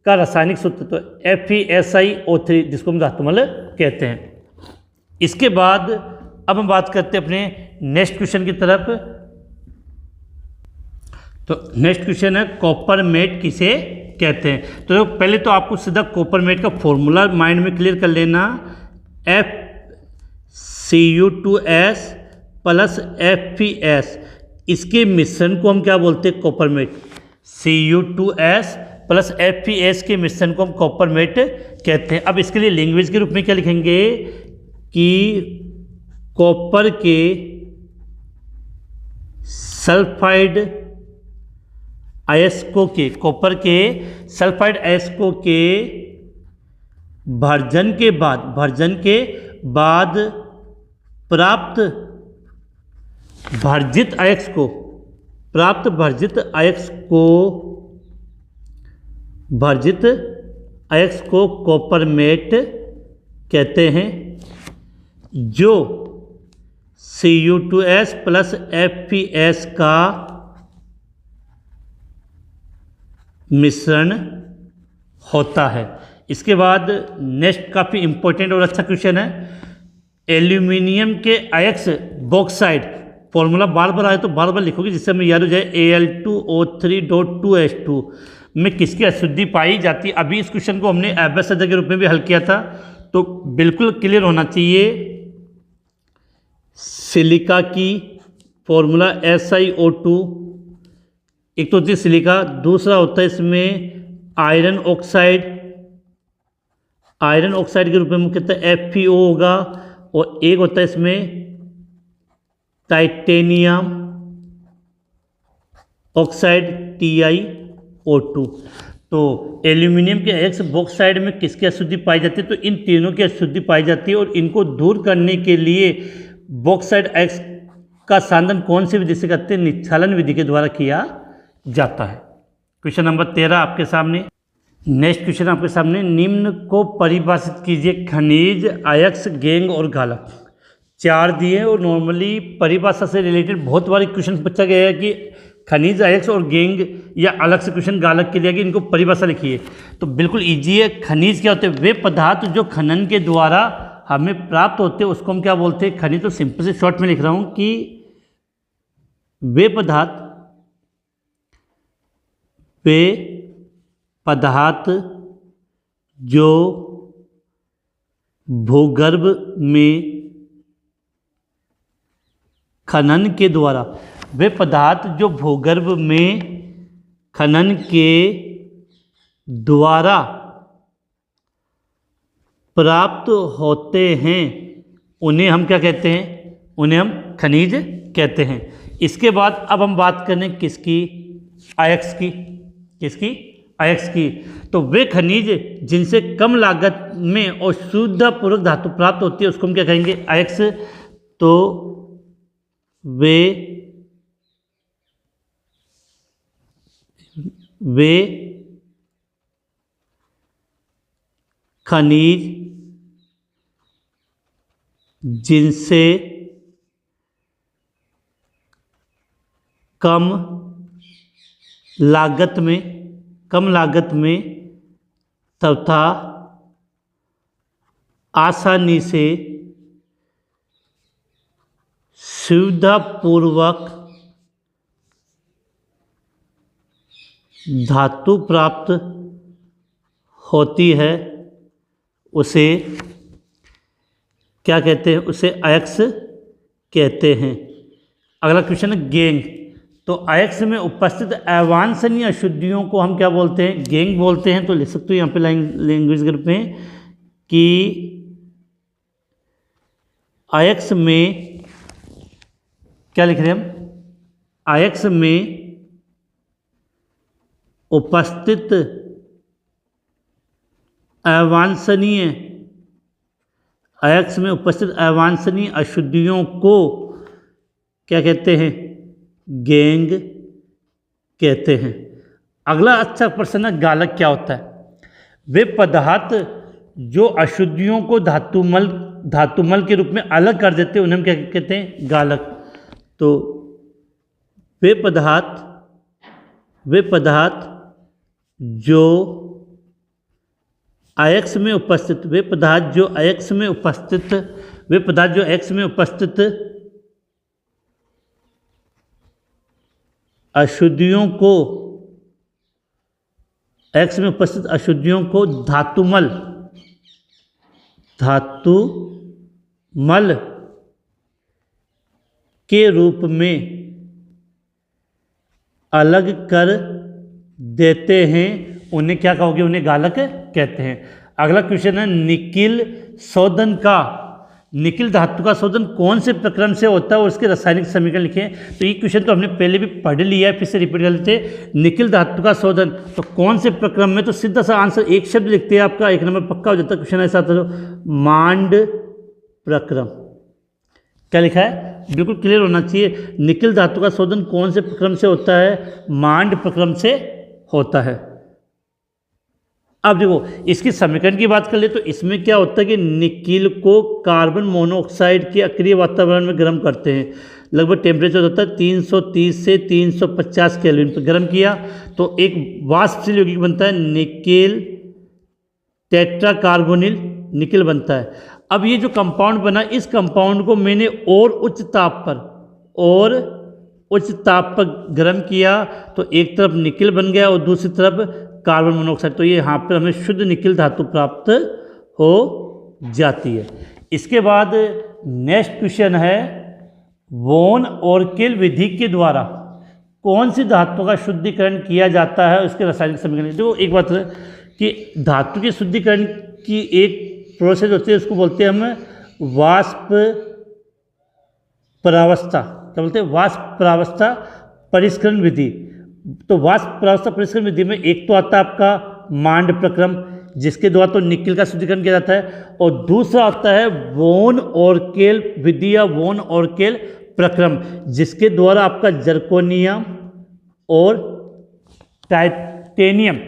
का रासायनिक सूत्र तो FeSiO3 जिसको हम धातुमल कहते हैं। इसके बाद अब हम बात करते हैं अपने नेक्स्ट क्वेश्चन की तरफ। तो नेक्स्ट क्वेश्चन है कॉपरमेट किसे कहते हैं। तो पहले तो आपको सीधा कॉपरमेट का फॉर्मूला माइंड में क्लियर कर लेना, FCU2S प्लस FeS, इसके मिश्रण को हम क्या बोलते हैं, कॉपरमेट। Cu2S प्लस FeS के मिश्रण को हम कॉपरमेट कहते हैं। अब इसके लिए लैंग्वेज के रूप में क्या लिखेंगे कि कॉपर के सल्फाइड अयस्कों के भर्जन के बाद प्राप्त भर्जित अयस्क को कॉपरमेट कहते हैं, जो Cu2S प्लस FeS का मिश्रण होता है। इसके बाद नेक्स्ट काफ़ी इंपॉर्टेंट और अच्छा क्वेश्चन है, एल्यूमिनियम के अयस्क बॉक्साइड, फॉर्मूला बार बार आए तो बार बार लिखोगे जिससे हमें याद हो जाए, Al2O3.2H2 में किसकी अशुद्धि पाई जाती है। अभी इस क्वेश्चन को हमने एब्सिड के रूप में भी हल किया था, तो बिल्कुल क्लियर होना चाहिए। सिलिका की फॉर्मूला SiO2, एक तो होती है सिलिका, दूसरा होता है इसमें आयरन ऑक्साइड के रूप में मुख्यतः FeO होगा, और एक होता है इसमें टाइटेनियम ऑक्साइड TiO2। तो एल्यूमिनियम के अयस्क बॉक्साइड में किसकी अशुद्धि पाई जाती है, तो इन तीनों की अशुद्धि पाई जाती है, और इनको दूर करने के लिए बॉक्साइड अयस्क का सांदन कौन सी विधि से करते हैं, निच्छालन विधि के द्वारा किया जाता है। क्वेश्चन नंबर 13 आपके सामने। नेक्स्ट क्वेश्चन आपके सामने, निम्न को परिभाषित कीजिए, खनिज, अयस्क, गैंग और गालक। 4 दिए, और नॉर्मली परिभाषा से रिलेटेड बहुत बार क्वेश्चन पूछा गया है कि खनिज, अयस्क और गैंग, या अलग से क्वेश्चन गालक के लिए कि इनको परिभाषा लिखिए। तो बिल्कुल ईजी है। खनिज क्या होते हैं, वे पदार्थ जो खनन के द्वारा हमें प्राप्त होते हैं उसको हम क्या बोलते हैं, खनिज। तो सिंपल से शॉर्ट में लिख रहा हूँ कि वे पदार्थ जो भूगर्भ में खनन के द्वारा, वे पदार्थ जो भूगर्भ में खनन के द्वारा प्राप्त होते हैं, उन्हें हम क्या कहते हैं, उन्हें हम खनिज कहते हैं। इसके बाद अब हम बात करें किसकी, अयस्क की। तो वे खनिज जिनसे कम लागत में और शुद्धपूर्वक धातु प्राप्त होती है उसको हम क्या कहेंगे, अयस्क। तो वे खनिज जिनसे कम लागत में तथा आसानी से सुविधापूर्वक धातु प्राप्त होती है, उसे क्या कहते हैं, उसे अयस्क कहते हैं। अगला क्वेश्चन है गैंग। तो अयस्क में उपस्थित अवांछनीय अशुद्धियों को हम क्या बोलते हैं, गैंग बोलते हैं। तो लिख सकते हो यहाँ पे लैंग्वेज ग्रुप में कि आयक्स में क्या लिख रहे हैं हम, आयक्स में उपस्थित अवांछनीय, आयक्स में उपस्थित अवांछनीय अशुद्धियों को क्या कहते हैं, गैंग कहते हैं। अगला अच्छा प्रश्न है, गालक क्या होता है? वे पदार्थ जो अशुद्धियों को धातुमल के रूप में अलग कर देते हैं उन्हें हम क्या कहते हैं, गालक। तो वे पदार्थ जो आयक्स में उपस्थित, वे पदार्थ जो आयक्स में उपस्थित अशुद्धियों को, एक्स में उपस्थित अशुद्धियों को धातुमल के रूप में अलग कर देते हैं उन्हें क्या कहोगे, उन्हें गालक कहते हैं। अगला क्वेश्चन है, निकिल धातु का शोधन कौन से प्रक्रम से होता है और उसके रासायनिक समीकरण लिखें। तो ये क्वेश्चन तो हमने पहले भी पढ़ लिया है, फिर से रिपीट कर लेते हैं। निकिल धातु का शोधन तो कौन से प्रक्रम में, तो सीधा सा आंसर एक शब्द लिखते हैं, आपका 1 नंबर पक्का हो जाता है। क्वेश्चन ऐसा था, मांड प्रक्रम। क्या लिखा है, बिल्कुल क्लियर होना चाहिए। निकिल धातु का शोधन कौन से प्रक्रम से होता है, मांड प्रक्रम से होता है। अब देखो इसकी समीकरण की बात कर ले तो इसमें क्या होता है कि निकिल को कार्बन मोनोऑक्साइड के अक्रिय वातावरण में गर्म करते हैं। लगभग टेम्परेचर होता है 330 से 350 केल्विन पर गर्म किया तो एक वाष्पशील यौगिक बनता है, निकिल टेट्राकार्बोनिल निकिल बनता है। अब ये जो कंपाउंड बना, इस कंपाउंड को मैंने और उच्च ताप पर गर्म किया तो एक तरफ निकिल बन गया और दूसरी तरफ कार्बन मोनोऑक्साइड। तो ये यहाँ पर हमें शुद्ध निकिल धातु प्राप्त हो जाती है। इसके बाद नेक्स्ट क्वेश्चन है, वॉन ऑर्केल विधि के द्वारा कौन सी धातु का शुद्धिकरण किया जाता है, उसके रासायनिक समीकरण। जो एक बात है कि धातु के शुद्धिकरण की एक प्रोसेस होती है, उसको बोलते हैं हम वाष्प परावस्था। क्या बोलते हैं, वाष्प परावस्था परिष्करण विधि। तो वाष्प परावस्था परिष्करण विधि में एक तो आता है आपका मांड प्रक्रम, जिसके द्वारा तो निकिल का शुद्धिकरण किया जाता है, और दूसरा आता है वॉन ऑर्केल विधि या वॉन ऑर्केल प्रक्रम, जिसके द्वारा आपका जर्कोनियम और टाइटेनियम,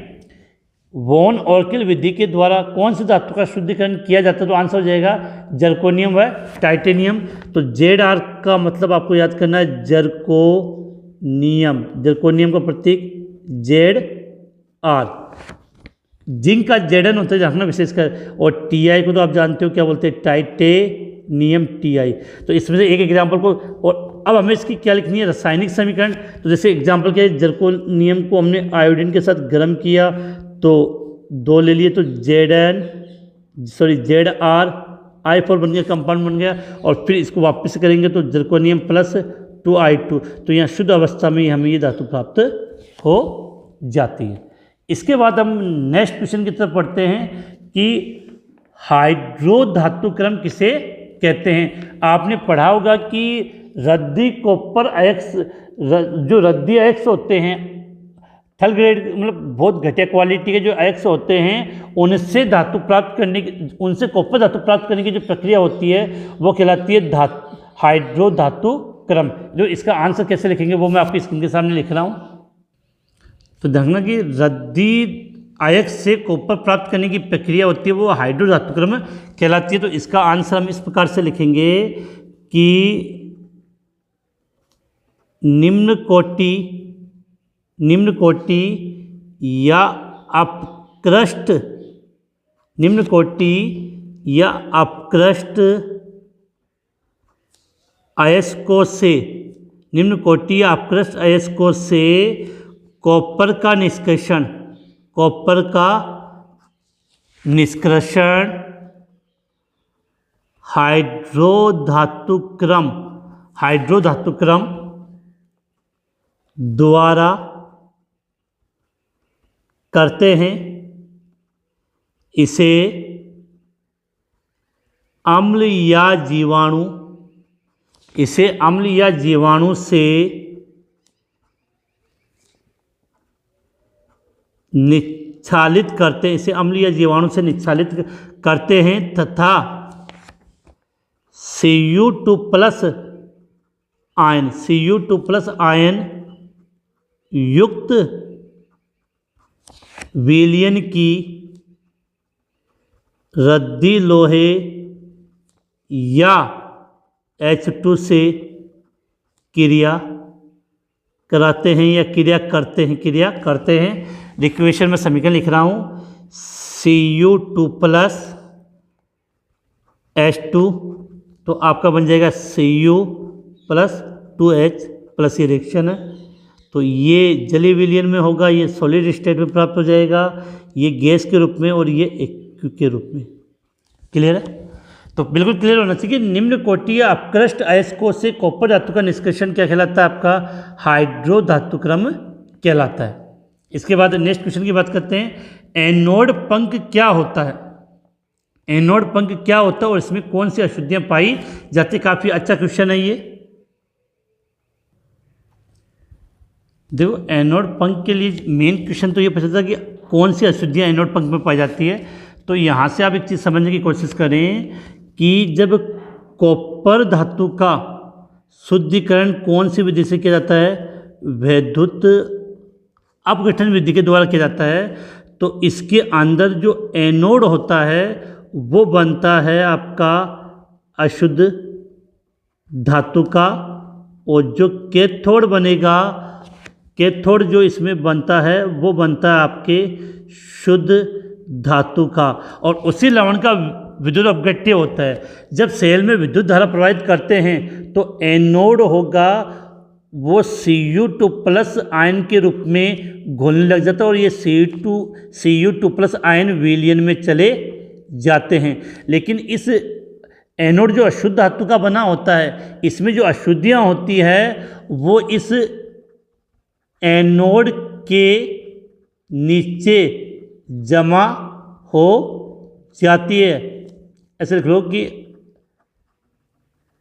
वॉन ऑर्केल विधि के द्वारा कौन सी धातु का शुद्धिकरण किया जाता है, तो आंसर हो जाएगा जर्कोनियम व टाइटेनियम। तो ZR का मतलब आपको याद करना है जर्कोनियम, जर्कोनियम का प्रतीक ZR। जिंक का Zn होता है रखना विशेषकर, और Ti को तो आप जानते हो क्या बोलते हैं, टाइटेनियम Ti। तो इसमें से एक एग्जाम्पल को, और अब हमें इसकी क्या लिखनी है, रासायनिक समीकरण। तो जैसे एग्जाम्पल के जर्कोनियम को हमने आयोडीन के साथ गर्म किया तो 2 ले लिए, तो ZR I4 बन गया, कंपाउंड बन गया, और फिर इसको वापस करेंगे तो जर्कोनियम प्लस 2I2। तो यहाँ शुद्ध अवस्था में हमें ये धातु प्राप्त हो जाती है। इसके बाद हम नेक्स्ट क्वेश्चन की तरफ पढ़ते हैं कि हाइड्रो धातु क्रम किसे कहते हैं। आपने पढ़ा होगा कि रद्दी कॉपर अयस्क, जो रद्दी अयस्क होते हैं, थर्ड ग्रेड मतलब बहुत घटिया क्वालिटी के जो अयस्क होते हैं, उनसे धातु प्राप्त करने की, उनसे कॉपर धातु प्राप्त करने की जो प्रक्रिया होती है वो कहलाती है हाइड्रो धातु क्रम। जो इसका आंसर कैसे लिखेंगे वो मैं आपकी स्क्रीन के सामने लिख रहा हूँ। तो देखना कि रद्दी अयस्क से कॉपर प्राप्त करने की प्रक्रिया होती है वो हाइड्रो धातु क्रम कहलाती है। तो इसका आंसर हम इस प्रकार से लिखेंगे कि निम्न कोटि या अपकृष्ट, निम्न कोटि या अपकृष्ट अयस्कों से, निम्न कोटि या अपकृष्ट अयस्कों से कॉपर का निष्कर्षण हाइड्रो धातु क्रम द्वारा करते हैं। इसे अम्ल या जीवाणु, इसे अम्ल या जीवाणु से निच्छालित करते हैं, इसे अम्ल या जीवाणु से निच्छालित करते हैं तथा Cu2 plus ion, Cu2 plus ion युक्त विलयन की रद्दी लोहे या H2 से क्रिया कराते हैं या क्रिया करते हैं। इक्वेशन में समीकरण लिख रहा हूँ, Cu2 प्लस H2 तो आपका बन जाएगा Cu प्लस 2H प्लस, ये रिएक्शन है तो ये जलीय विलयन में होगा, ये सॉलिड स्टेट में प्राप्त हो जाएगा, ये गैस के रूप में और ये एक्यू के रूप में। क्लियर है? तो बिल्कुल क्लियर होना चाहिए। निम्न कोटि या अपकृष्ट अयस्कों से कॉपर धातु का निष्कर्षण क्या कहलाता है? आपका हाइड्रो धातुक्रम कहलाता है। इसके बाद नेक्स्ट क्वेश्चन की बात करते हैं, एनोड पंख क्या होता है? एनोड पंख क्या होता है और इसमें कौन सी अशुद्धियां पाई जाती? काफी अच्छा क्वेश्चन है ये। देखो एनोड पंख के लिए मेन क्वेश्चन तो ये पूछा था कि कौन सी अशुद्धियां एनोड पंख में पाई जाती है। तो यहाँ से आप एक चीज़ समझने की कोशिश करें कि जब कॉपर धातु का शुद्धिकरण कौन सी विधि से किया जाता है? वैद्युत अपघटन विधि के द्वारा किया जाता है। तो इसके अंदर जो एनोड होता है वो बनता है आपका अशुद्ध धातु का, और जो कैथोड बनेगा, कैथोड जो इसमें बनता है वो बनता है आपके शुद्ध धातु का। और उसी लवण का विद्युत अपघट्य होता है। जब सेल में विद्युत धारा प्रवाहित करते हैं तो एनोड होगा वो Cu2 प्लस आयन के रूप में घुलने लग जाता है और ये Cu2 प्लस आयन विलयन में चले जाते हैं। लेकिन इस एनोड जो अशुद्ध धातु का बना होता है, इसमें जो अशुद्धियाँ होती है वो इस एनोड के नीचे जमा हो जाती है। ऐसे लिख लो कि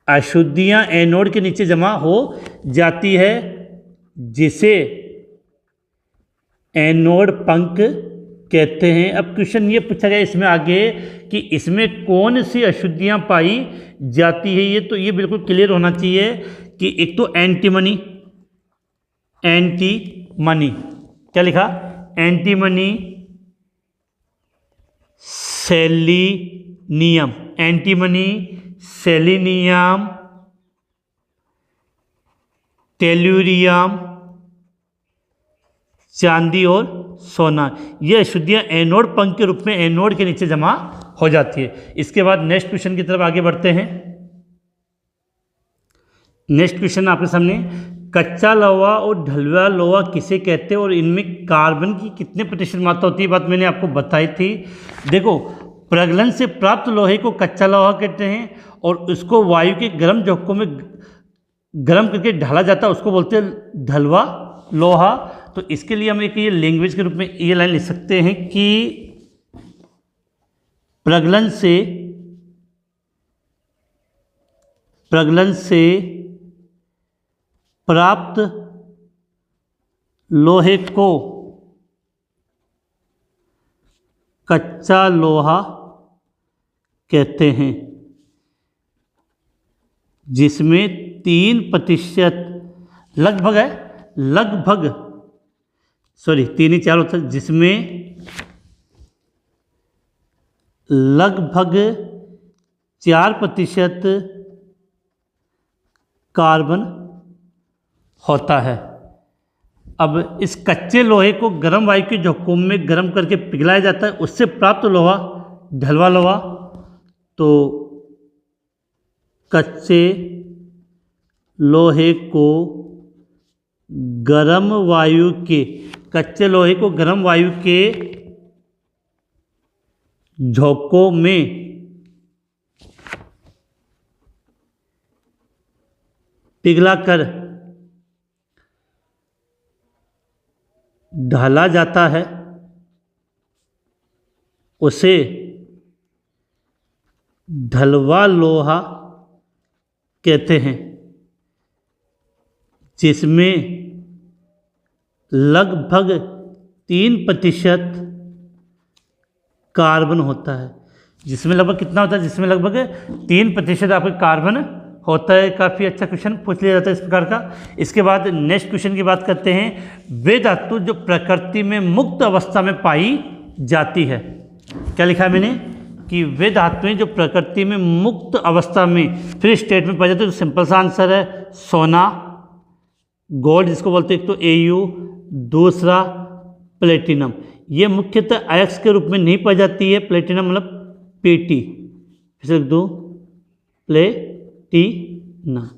अशुद्धियाँ एनोड के नीचे जमा हो जाती है, जिसे एनोड पंख कहते हैं। अब क्वेश्चन ये पूछा गया इसमें आगे कि इसमें कौन सी अशुद्धियाँ पाई जाती है। ये तो ये बिल्कुल क्लियर होना चाहिए कि एक तो एंटीमनी, एंटीमनी क्या लिखा? Antimony, selenium, antimony, selenium, tellurium, चांदी और सोना, ये अशुद्धियाँ एनोड पंख के रूप में एनोड के नीचे जमा हो जाती है। इसके बाद नेक्स्ट क्वेश्चन की तरफ आगे बढ़ते हैं। नेक्स्ट क्वेश्चन आपके सामने, कच्चा लोहा और ढलुआ लोहा किसे कहते हैं और इनमें कार्बन की कितने प्रतिशत मात्रा होती है? बात मैंने आपको बताई थी। देखो प्रगलन से प्राप्त लोहे को कच्चा लोहा कहते हैं और उसको वायु के गर्म झोंकों में गर्म करके ढाला जाता है, उसको बोलते हैं ढलुआ लोहा। तो इसके लिए हम एक ये लैंग्वेज के रूप में ये लाइन लिख सकते हैं कि प्रगलन से प्राप्त लोहे को कच्चा लोहा कहते हैं, जिसमें 3% लगभग है, लगभग सॉरी 3 ही 4 होता है, जिसमें लगभग 4% कार्बन होता है। अब इस कच्चे लोहे को गर्म वायु के झोंकों में गर्म करके पिघलाया जाता है, उससे प्राप्त लोहा ढलुआ लोहा। तो कच्चे लोहे को गर्म वायु के झोंकों में पिघलाकर ढाला जाता है, उसे ढलवा लोहा कहते हैं, जिसमें लगभग 3% कार्बन होता है। जिसमें लगभग कितना होता है? जिसमें लगभग 3% आपका कार्बन होता है। काफ़ी अच्छा क्वेश्चन पूछ लिया जाता है इस प्रकार का। इसके बाद नेक्स्ट क्वेश्चन की बात करते हैं। वे धातु जो प्रकृति में मुक्त अवस्था में पाई जाती है। क्या लिखा है मैंने? कि वे धातुएं जो प्रकृति में मुक्त अवस्था में फ्री स्टेट में पाई जाती है। तो सिंपल सा आंसर है सोना, गोल्ड जिसको बोलते हैं, एक तो Au, दूसरा प्लेटिनम। ये मुख्यतः अयस्क के रूप में नहीं पाई जाती है। प्लेटिनम मतलब Pt, फिर लिख दो प्लेटिनम।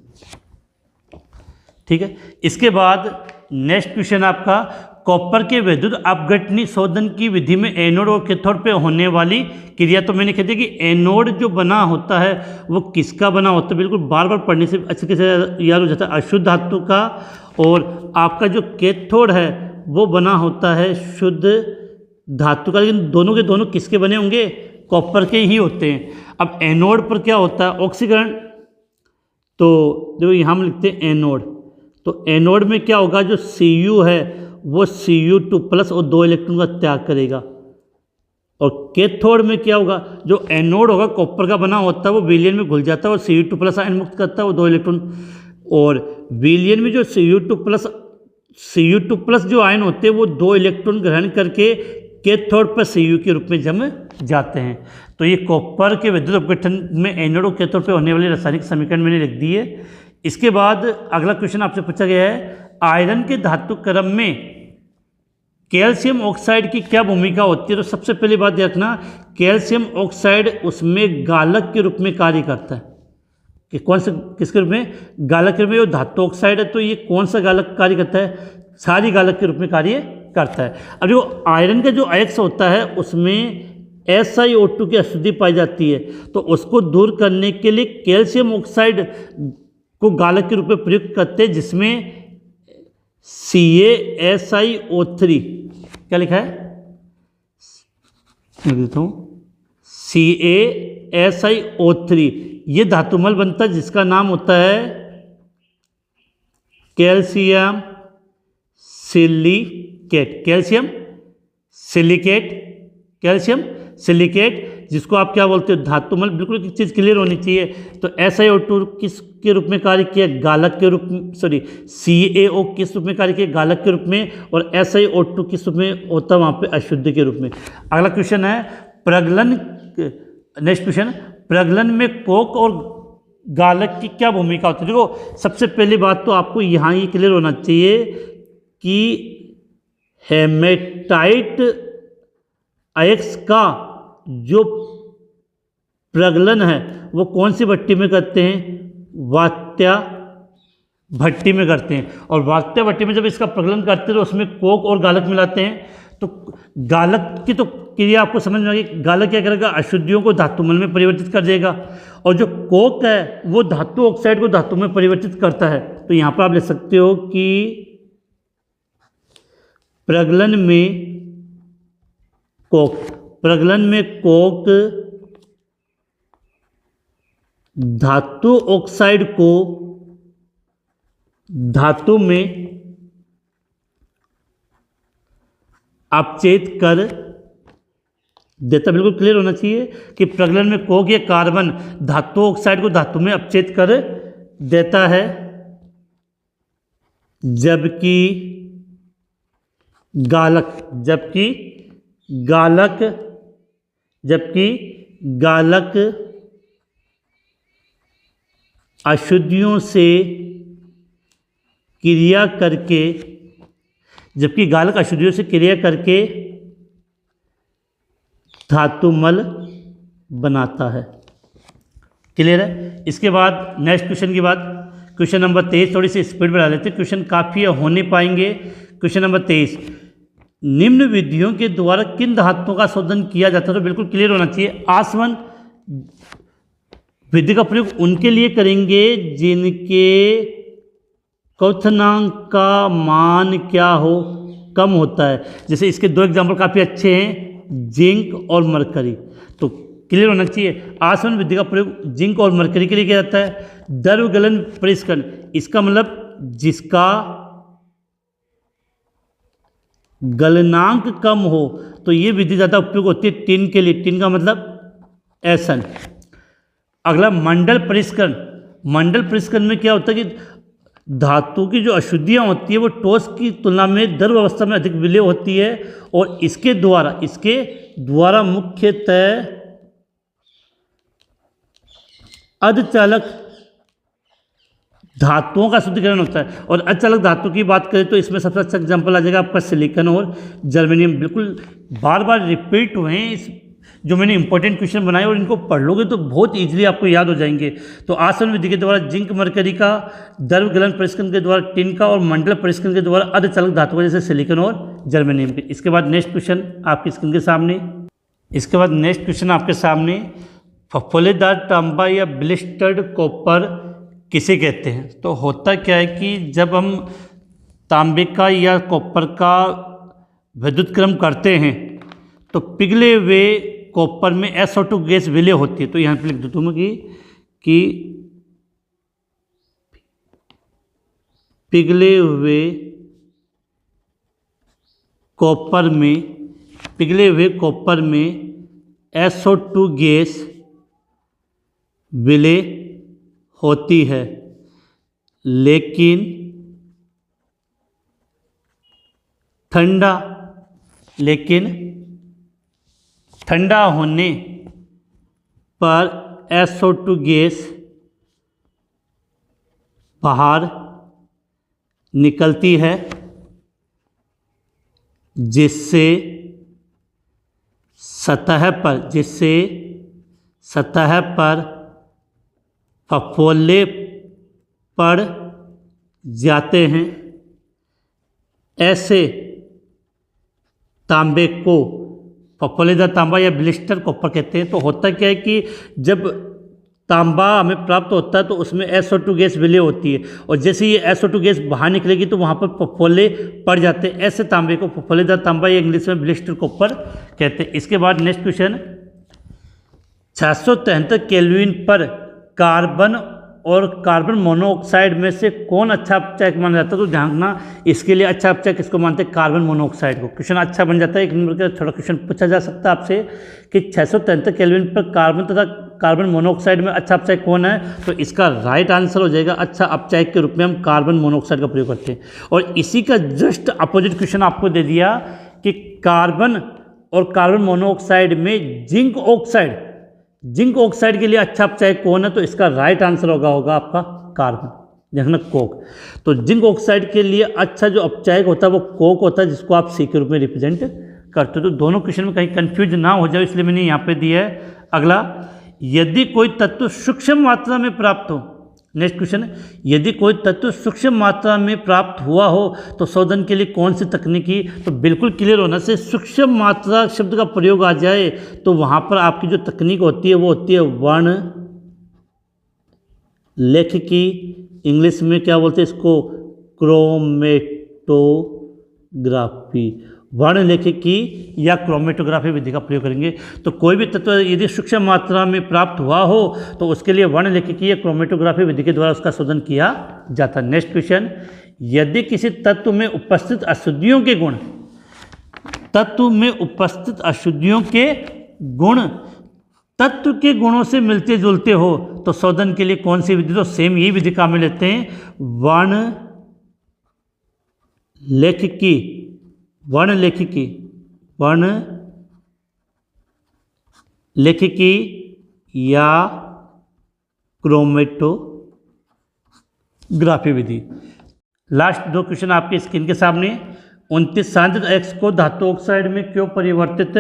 ठीक है। इसके बाद नेक्स्ट क्वेश्चन आपका, कॉपर के विद्युत अपघटनी शोधन की विधि में एनोड और कैथोड पे होने वाली क्रिया। तो मैंने कह दिया कि एनोड जो बना होता है वो किसका बना होता है? बिल्कुल बार बार पढ़ने से अच्छे से याद हो जाता है, अशुद्ध धातु का। और आपका जो कैथोड है वो बना होता है शुद्ध धातु का। लेकिन दोनों के दोनों किसके बने होंगे? कॉपर के ही होते हैं। अब एनोड पर क्या होता है? ऑक्सीकरण। तो देखो यहाँ हम लिखते हैं एनोड। तो एनोड में क्या होगा? जो Cu है वो Cu2+ और 2 इलेक्ट्रॉन का त्याग करेगा। और कैथोड में क्या होगा? जो एनोड होगा कॉपर का बना होता है वो विलयन में घुल जाता है और Cu2+ आयन मुक्त करता है, वो 2 इलेक्ट्रॉन। और विलयन में जो Cu2+ जो आयन होते हैं वो 2 इलेक्ट्रॉन ग्रहण करके कैथोड पर Cu के रूप में जम जाते हैं। तो ये कॉपर के विद्युत अपघटन में एनोड और कैथोड पे होने वाली रासायनिक समीकरण मैंने लिख दी है। इसके बाद अगला क्वेश्चन आपसे पूछा गया है, आयरन के धातु क्रम में कैल्शियम ऑक्साइड की क्या भूमिका होती है? तो सबसे पहली बात रखना, कैल्शियम ऑक्साइड उसमें गालक के रूप में कार्य करता है। कि कौन से किसके रूप में? गालक के रूप में। वो धातु ऑक्साइड है तो ये कौन सा गालक कार्य करता है? सारी गालक के रूप में कार्य करता है। अब जो आयरन का जो अयस्क होता है उसमें SiO2 की अशुद्धि पाई जाती है। तो उसको दूर करने के लिए कैल्शियम ऑक्साइड को गालक के रूप में प्रयुक्त करते हैं, जिसमें CaSiO3, क्या लिखा है? मैं देता हूँ, CaSiO3 ये धातुमल बनता है जिसका नाम होता है calcium silicate. Calcium silicate, calcium silicate, जिसको आप क्या बोलते हो? धातुमल। बिल्कुल एक चीज़ क्लियर होनी चाहिए। तो SiO2 किस के रूप में कार्य किया? गालक के रूप में। सॉरी, CaO किस रूप में कार्य किया? गालक के रूप में। और SiO2 किस रूप में होता है? वहाँ पे अशुद्ध के रूप में। अगला क्वेश्चन है प्रगलन। नेक्स्ट क्वेश्चन, प्रगलन में कोक और गालक की क्या भूमिका होती है? देखो सबसे पहली बात तो आपको यहाँ ये क्लियर होना चाहिए कि हेमेटाइट अयस्क का जो प्रगलन है वो कौन सी भट्टी में करते हैं? वात्या भट्टी में करते हैं। और वात्या भट्टी में जब इसका प्रगलन करते हैं तो उसमें कोक और गालक मिलाते हैं। तो गालक की तो क्रिया आपको समझ में आ गई। गालक क्या करेगा? अशुद्धियों को धातुमल में परिवर्तित कर देगा। और जो कोक है वो धातु ऑक्साइड को धातु में परिवर्तित करता है। तो यहाँ पर आप लिख सकते हो कि प्रगलन में कोक, प्रगलन में कोक धातु ऑक्साइड को धातु में अपचेत कर देता। बिल्कुल क्लियर होना चाहिए कि प्रगलन में कोक या कार्बन धातु ऑक्साइड को धातु में अपचेत कर देता है, जबकि गालक अशुद्धियों से क्रिया करके धातुमल बनाता है। क्लियर है? इसके बाद नेक्स्ट क्वेश्चन की बात, क्वेश्चन नंबर 23, थोड़ी सी स्पीड बढ़ा लेते हैं, क्वेश्चन काफ़ी होने पाएंगे। क्वेश्चन नंबर 23, निम्न विधियों के द्वारा किन धातुओं का शोधन किया जाता है? तो बिल्कुल क्लियर होना चाहिए। आसवन विधि का प्रयोग उनके लिए करेंगे जिनके क्वथनांक का मान क्या हो? कम होता है। जैसे इसके 2 एग्जाम्पल काफ़ी अच्छे हैं, जिंक और मरकरी। तो क्लियर होना चाहिए। आसवन विधि का प्रयोग जिंक और मरकरी के लिए किया जाता है। द्रव गलन परिष्करण, इसका मतलब जिसका गलनांक कम हो तो ये विधि ज़्यादा उपयोग होती है टिन के लिए। टिन का मतलब ऐसन। अगला मंडल परिष्करण। मंडल परिष्करण में क्या होता है कि धातु की जो अशुद्धियाँ होती है वो ठोस की तुलना में द्रव अवस्था में अधिक विलय होती है और इसके द्वारा मुख्यतः अर्धचालक धातुओं का शुद्धिकरण होता है। और अर्धचालक धातु की बात करें तो इसमें सबसे अच्छा एग्जाम्पल आ जाएगा आपका सिलिकॉन और जर्मेनियम। बिल्कुल बार बार रिपीट हुए हैं इस जो मैंने इंपॉर्टेंट क्वेश्चन बनाए, और इनको पढ़ लोगे तो बहुत इजीली आपको याद हो जाएंगे। तो आसवन विधि के द्वारा जिंक मरकरी का, द्रव गलन परिष्करण के द्वारा टिन का और मंडल परिष्करण के द्वारा अर्धचालक धातु का जैसे सिलिकॉन और जर्मेनियम के। इसके बाद नेक्स्ट क्वेश्चन आपकी स्क्रीन के सामने, फफोलेदार तांबा या ब्लिस्टर्ड कॉपर किसे कहते हैं? तो होता क्या है कि जब हम तांबे का या कॉपर का विद्युतक्रम करते हैं तो पिघले हुए कॉपर में SO2 गैस विलय होती है। तो यहाँ पे लिख दो तुम कि पिघले हुए कॉपर में SO2 गैस विलय होती है, लेकिन ठंडा होने पर SO2 गैस बाहर निकलती है, जिससे सतह पर फफोले पड़ जाते हैं। ऐसे तांबे को फफोलेदार तांबा या ब्लिस्टर कॉपर कहते हैं। तो होता क्या है कि जब तांबा हमें प्राप्त होता है तो उसमें SO2 गैस विलय होती है, और जैसे ही SO2 गैस बाहर निकलेगी तो वहाँ पर फफोले पड़ जाते हैं। ऐसे तांबे को फफोलेदार तांबा या इंग्लिश में ब्लिस्टर कॉपर कहते हैं। इसके बाद नेक्स्ट क्वेश्चन, 673 केल्विन पर कार्बन और कार्बन मोनोऑक्साइड में से कौन अच्छा अपचायक माना जाता है? तो जानना इसके लिए अच्छा अपचायक किसको मानते हैं? कार्बन मोनोऑक्साइड को। क्वेश्चन अच्छा बन जाता है। एक नंबर का थोड़ा क्वेश्चन पूछा जा सकता है आपसे कि 673 केल्विन पर कार्बन तथा कार्बन मोनोऑक्साइड में अच्छा अपचायक कौन है? तो इसका राइट आंसर हो जाएगा अच्छा अपचायक के रूप में हम कार्बन मोनोऑक्साइड का प्रयोग करते हैं। और इसी का जस्ट अपोजिट क्वेश्चन आपको दे दिया कि कार्बन और कार्बन मोनोऑक्साइड में जिंक ऑक्साइड के लिए अच्छा अपचायक कौन है? तो इसका राइट आंसर होगा आपका कार्बन, देखना कोक। तो जिंक ऑक्साइड के लिए अच्छा जो अपचायक होता है वो कोक होता है, जिसको आप सी के रूप में रिप्रेजेंट करते हो। तो दोनों क्वेश्चन में कहीं कंफ्यूज ना हो जाए इसलिए मैंने यहाँ पे दिया है। अगला, यदि कोई तत्व सूक्ष्म मात्रा में प्राप्त हो, नेक्स्ट क्वेश्चन है, यदि कोई तत्व सूक्ष्म मात्रा में प्राप्त हुआ हो तो शोधन के लिए कौन सी तकनीकी? तो बिल्कुल क्लियर होना से सूक्ष्म मात्रा शब्द का प्रयोग आ जाए तो वहाँ पर आपकी जो तकनीक होती है वो होती है वर्ण लेखकी। इंग्लिश में क्या बोलते हैं इसको? क्रोमेटोग्राफी। वर्ण लेखकी या क्रोमेटोग्राफी विधि का प्रयोग करेंगे। तो कोई भी तत्व यदि सूक्ष्म मात्रा में प्राप्त हुआ हो तो उसके लिए वर्ण लेखकी या क्रोमेटोग्राफी विधि के द्वारा उसका शोधन किया जाता है। नेक्स्ट क्वेश्चन, यदि किसी तत्व में उपस्थित अशुद्धियों के गुण तत्व के गुणों से मिलते जुलते हो तो शोधन के लिए कौन सी विधि? तो सेम यही विधि काम में लेते हैं, वर्ण लेखकी या क्रोमेटोग्राफी विधि। लास्ट दो क्वेश्चन आपके स्क्रीन के सामने। 29 सांद्र X को धातु ऑक्साइड में क्यों परिवर्तित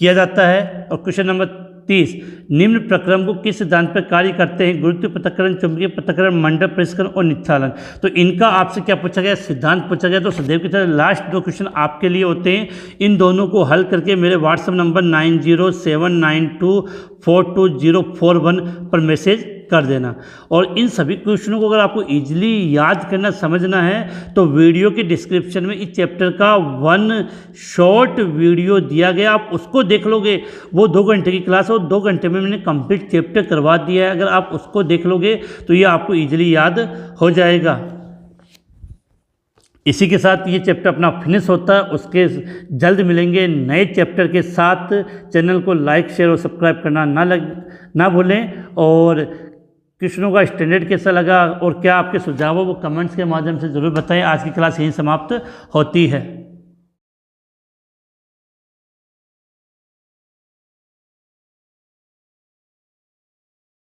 किया जाता है? और क्वेश्चन नंबर 30, निम्न प्रक्रम को किस सिद्धांत पर कार्य करते हैं? गुरुत्व पृथक्करण, चुंबकीय पृथक्करण, मंडल परिष्करण और निच्छालन। तो इनका आपसे क्या पूछा गया? सिद्धांत पूछा गया। तो सदैव की तरह लास्ट दो क्वेश्चन आपके लिए होते हैं। इन दोनों को हल करके मेरे व्हाट्सएप नंबर 9079242041 पर मैसेज कर देना। और इन सभी क्वेश्चनों को अगर आपको ईजिली याद करना समझना है तो वीडियो के डिस्क्रिप्शन में इस चैप्टर का 1 शॉर्ट वीडियो दिया गया, आप उसको देख लोगे। वो 2 घंटे की क्लास है और 2 घंटे में मैंने कंप्लीट चैप्टर करवा दिया है। अगर आप उसको देख लोगे तो ये आपको ईजिली याद हो जाएगा। इसी के साथ ये चैप्टर अपना फिनिश होता है। उसके जल्द मिलेंगे नए चैप्टर के साथ। चैनल को लाइक शेयर और सब्सक्राइब करना ना भूलें। और क्वेश्चनों का स्टैंडर्ड कैसा लगा और क्या आपके सुझाव हो वो कमेंट्स के माध्यम से ज़रूर बताएं। आज की क्लास यहीं समाप्त होती है।